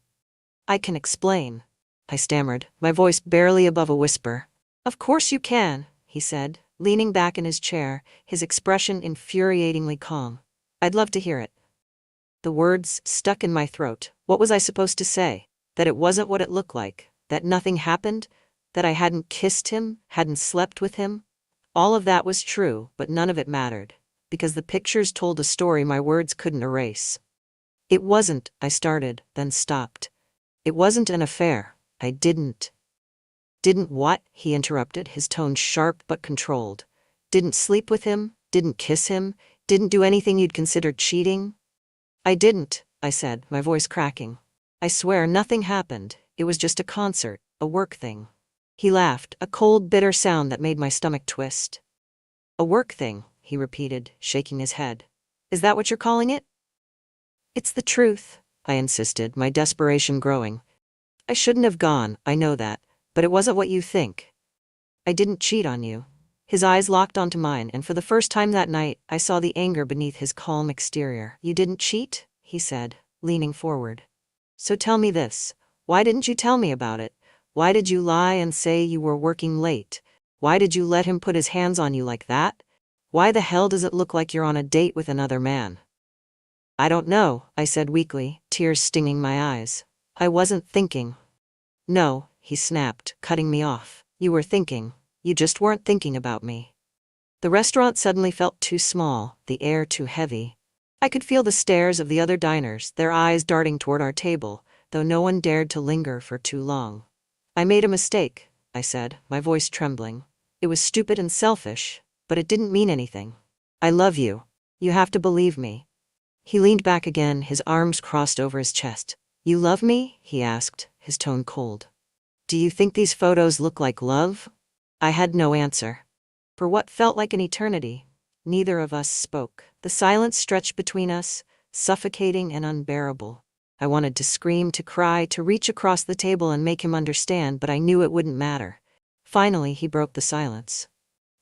can explain," I stammered, my voice barely above a whisper. "Of course you can," he said, leaning back in his chair, his expression infuriatingly calm. "I'd love to hear it." The words stuck in my throat. What was I supposed to say? That it wasn't what it looked like? That nothing happened? That I hadn't kissed him, hadn't slept with him? All of that was true, but none of it mattered, because the pictures told a story my words couldn't erase. "It wasn't," I started, then stopped. "It wasn't an affair. I didn't." "Didn't what?" he interrupted, his tone sharp but controlled. "Didn't sleep with him? Didn't kiss him? Didn't do anything you'd consider cheating?" "I didn't," I said, my voice cracking. "I swear nothing happened. It was just a concert, a work thing." He laughed, a cold, bitter sound that made my stomach twist. "A work thing," he repeated, shaking his head. "Is that what you're calling it?" "It's the truth," I insisted, my desperation growing. "I shouldn't have gone, I know that, but it wasn't what you think. I didn't cheat on you." His eyes locked onto mine, and for the first time that night, I saw the anger beneath his calm exterior. "You didn't cheat?" he said, leaning forward. "So tell me this. Why didn't you tell me about it? Why did you lie and say you were working late? Why did you let him put his hands on you like that? Why the hell does it look like you're on a date with another man?" "I don't know," I said weakly, tears stinging my eyes. "I wasn't thinking." "No," he snapped, cutting me off. "You were thinking. You just weren't thinking about me." The restaurant suddenly felt too small, the air too heavy. I could feel the stares of the other diners, their eyes darting toward our table, though no one dared to linger for too long. "I made a mistake," I said, my voice trembling. "It was stupid and selfish, but it didn't mean anything. I love you. You have to believe me." He leaned back again, his arms crossed over his chest. "You love me?" he asked, his tone cold. "Do you think these photos look like love?" I had no answer. For what felt like an eternity, neither of us spoke. The silence stretched between us, suffocating and unbearable. I wanted to scream, to cry, to reach across the table and make him understand, but I knew it wouldn't matter. Finally, he broke the silence.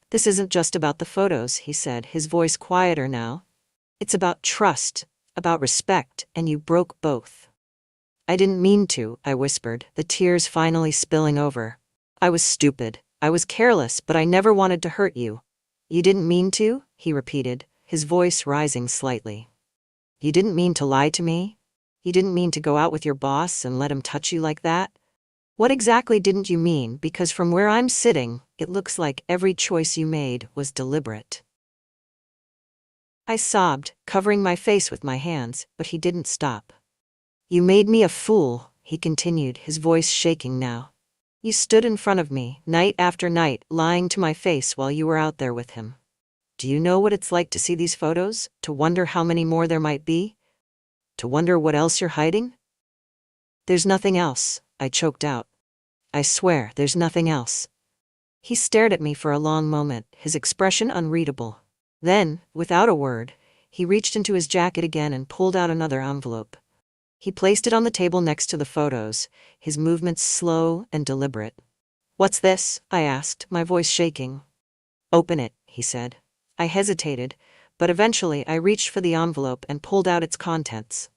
"This isn't just about the photos," he said, his voice quieter now. "It's about trust, about respect, and you broke both." "I didn't mean to," I whispered, the tears finally spilling over. "I was stupid. I was careless, but I never wanted to hurt you." "You didn't mean to?" he repeated, his voice rising slightly. "You didn't mean to lie to me? You didn't mean to go out with your boss and let him touch you like that?" What exactly didn't you mean? Because from where I'm sitting, it looks like every choice you made was deliberate. I sobbed, covering my face with my hands, but he didn't stop. You made me a fool, he continued, his voice shaking now. You stood in front of me, night after night, lying to my face while you were out there with him. Do you know what it's like to see these photos? To wonder how many more there might be? To wonder what else you're hiding? There's nothing else, I choked out. I swear, there's nothing else. He stared at me for a long moment, his expression unreadable. Then, without a word, he reached into his jacket again and pulled out another envelope. He placed it on the table next to the photos, his movements slow and deliberate. What's this? I asked, my voice shaking. Open it, he said. I hesitated, but eventually I reached for the envelope and pulled out its contents.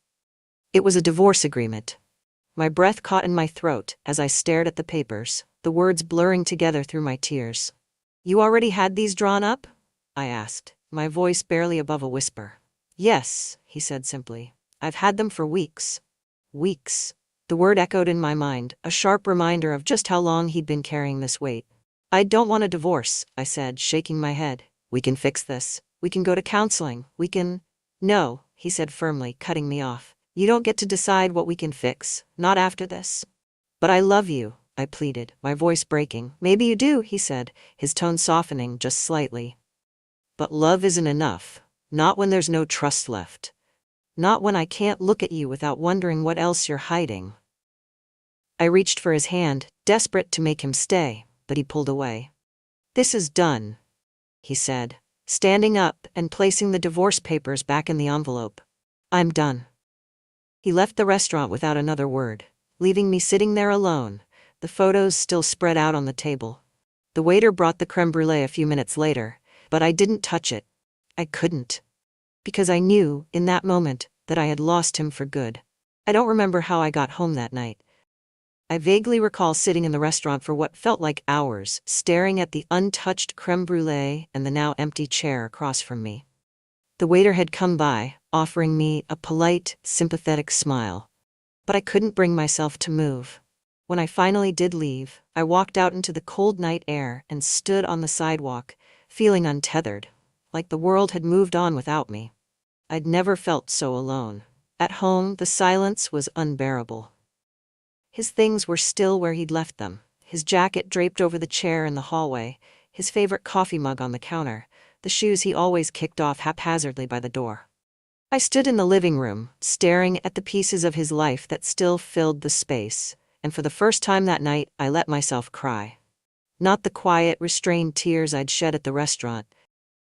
It was a divorce agreement. My breath caught in my throat as I stared at the papers, the words blurring together through my tears. You already had these drawn up? I asked, my voice barely above a whisper. Yes, he said simply. I've had them for weeks. Weeks. The word echoed in my mind, a sharp reminder of just how long he'd been carrying this weight. I don't want a divorce, I said, shaking my head. We can fix this. We can go to counseling. We can… No, he said firmly, cutting me off. You don't get to decide what we can fix, not after this. But I love you, I pleaded, my voice breaking. Maybe you do, he said, his tone softening just slightly. But love isn't enough. Not when there's no trust left. Not when I can't look at you without wondering what else you're hiding. I reached for his hand, desperate to make him stay, but he pulled away. This is done, he said, standing up and placing the divorce papers back in the envelope. I'm done. He left the restaurant without another word, leaving me sitting there alone, the photos still spread out on the table. The waiter brought the creme brulee a few minutes later, but I didn't touch it. I couldn't. Because I knew, in that moment, that I had lost him for good. I don't remember how I got home that night. I vaguely recall sitting in the restaurant for what felt like hours, staring at the untouched creme brulee and the now empty chair across from me. The waiter had come by, offering me a polite, sympathetic smile. But I couldn't bring myself to move. When I finally did leave, I walked out into the cold night air and stood on the sidewalk, feeling untethered, like the world had moved on without me. I'd never felt so alone. At home, the silence was unbearable. His things were still where he'd left them, his jacket draped over the chair in the hallway, his favorite coffee mug on the counter, the shoes he always kicked off haphazardly by the door. I stood in the living room, staring at the pieces of his life that still filled the space, and for the first time that night, I let myself cry. Not the quiet, restrained tears I'd shed at the restaurant,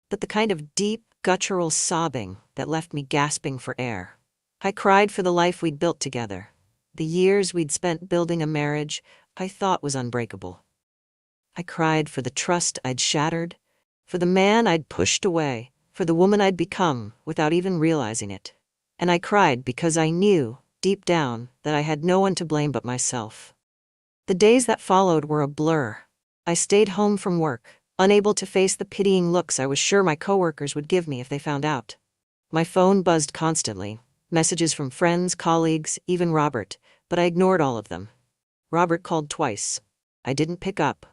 but the kind of deep, guttural sobbing that left me gasping for air. I cried for the life we'd built together, the years we'd spent building a marriage I thought was unbreakable. I cried for the trust I'd shattered, for the man I'd pushed away, for the woman I'd become without even realizing it. And I cried because I knew, deep down, that I had no one to blame but myself. The days that followed were a blur. I stayed home from work, unable to face the pitying looks I was sure my coworkers would give me if they found out. My phone buzzed constantly, messages from friends, colleagues, even Robert, but I ignored all of them. Robert called twice. I didn't pick up.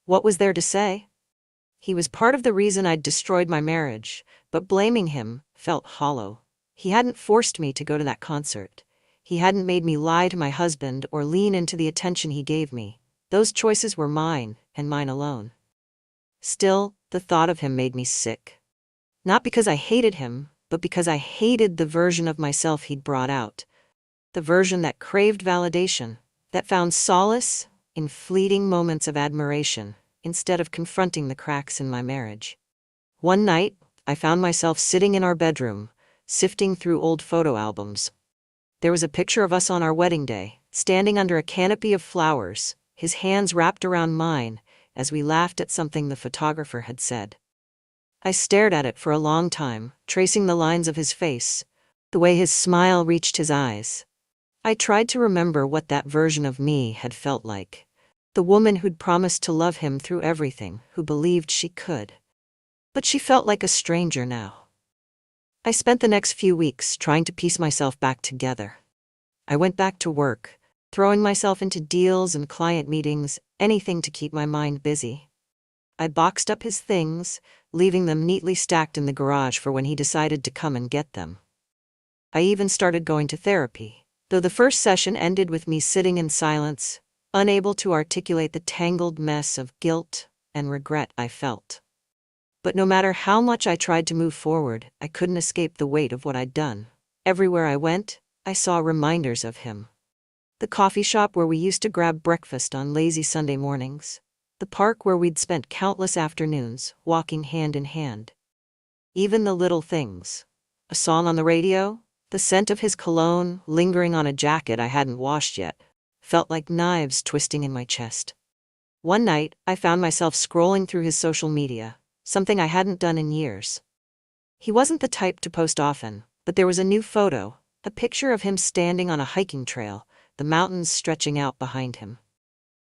What was there to say? He was part of the reason I'd destroyed my marriage, but blaming him felt hollow. He hadn't forced me to go to that concert. He hadn't made me lie to my husband or lean into the attention he gave me. Those choices were mine, and mine alone. Still, the thought of him made me sick. Not because I hated him, but because I hated the version of myself he'd brought out. The version that craved validation, that found solace in fleeting moments of admiration, instead of confronting the cracks in my marriage. One night, I found myself sitting in our bedroom, sifting through old photo albums. There was a picture of us on our wedding day, standing under a canopy of flowers, his hands wrapped around mine, as we laughed at something the photographer had said. I stared at it for a long time, tracing the lines of his face, the way his smile reached his eyes. I tried to remember what that version of me had felt like. The woman who'd promised to love him through everything, who believed she could. But she felt like a stranger now. I spent the next few weeks trying to piece myself back together. I went back to work, throwing myself into deals and client meetings, anything to keep my mind busy. I boxed up his things, leaving them neatly stacked in the garage for when he decided to come and get them. I even started going to therapy, though the first session ended with me sitting in silence, unable to articulate the tangled mess of guilt and regret I felt. But no matter how much I tried to move forward, I couldn't escape the weight of what I'd done. Everywhere I went, I saw reminders of him. The coffee shop where we used to grab breakfast on lazy Sunday mornings. The park where we'd spent countless afternoons, walking hand in hand. Even the little things. A song on the radio, the scent of his cologne lingering on a jacket I hadn't washed yet, felt like knives twisting in my chest. One night, I found myself scrolling through his social media, something I hadn't done in years. He wasn't the type to post often, but there was a new photo, a picture of him standing on a hiking trail, the mountains stretching out behind him.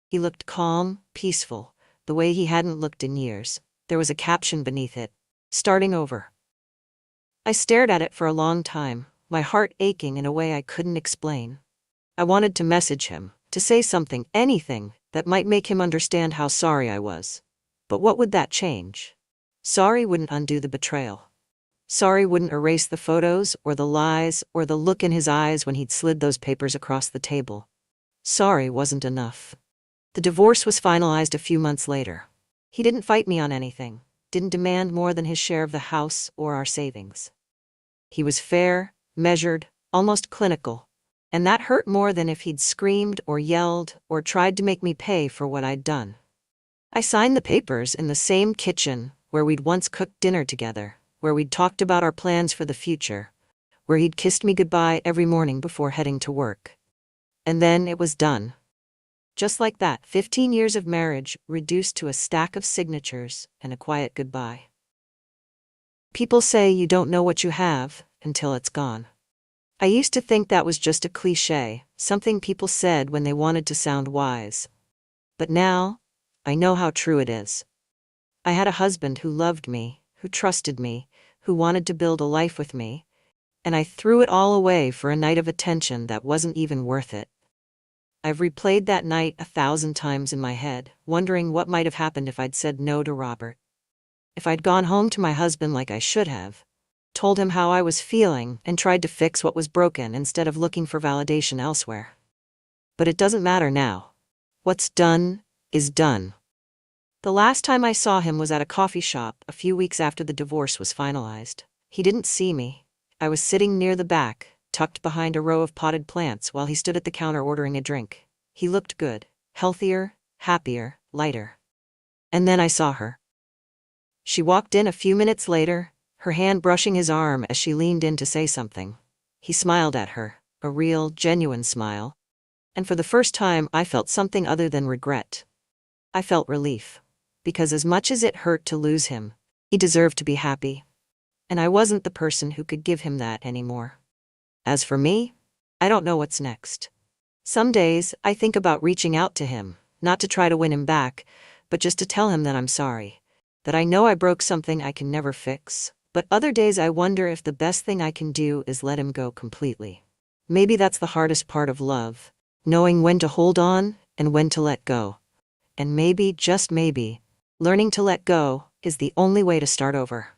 He looked calm, peaceful, the way he hadn't looked in years. There was a caption beneath it, "Starting over." I stared at it for a long time, my heart aching in a way I couldn't explain. I wanted to message him, to say something, anything, that might make him understand how sorry I was. But what would that change? Sorry wouldn't undo the betrayal. Sorry wouldn't erase the photos, or the lies, or the look in his eyes when he'd slid those papers across the table. Sorry wasn't enough. The divorce was finalized a few months later. He didn't fight me on anything, didn't demand more than his share of the house or our savings. He was fair, measured, almost clinical, and that hurt more than if he'd screamed or yelled or tried to make me pay for what I'd done. I signed the papers in the same kitchen where we'd once cooked dinner together, where we'd talked about our plans for the future, where he'd kissed me goodbye every morning before heading to work. And then it was done. Just like that, 15 years of marriage reduced to a stack of signatures and a quiet goodbye. People say you don't know what you have until it's gone. I used to think that was just a cliché, something people said when they wanted to sound wise. But now, I know how true it is. I had a husband who loved me, who trusted me, who wanted to build a life with me, and I threw it all away for a night of attention that wasn't even worth it. I've replayed that night 1,000 times in my head, wondering what might have happened if I'd said no to Robert. If I'd gone home to my husband like I should have, told him how I was feeling, and tried to fix what was broken instead of looking for validation elsewhere. But it doesn't matter now. What's done is done. The last time I saw him was at a coffee shop a few weeks after the divorce was finalized. He didn't see me. I was sitting near the back, tucked behind a row of potted plants while he stood at the counter ordering a drink. He looked good, healthier, happier, lighter. And then I saw her. She walked in a few minutes later, her hand brushing his arm as she leaned in to say something. He smiled at her, a real, genuine smile. And for the first time, I felt something other than regret. I felt relief. Because as much as it hurt to lose him, he deserved to be happy. And I wasn't the person who could give him that anymore. As for me, I don't know what's next. Some days, I think about reaching out to him, not to try to win him back, but just to tell him that I'm sorry. That I know I broke something I can never fix. But other days I wonder if the best thing I can do is let him go completely. Maybe that's the hardest part of love, knowing when to hold on and when to let go. And maybe, just maybe, learning to let go is the only way to start over.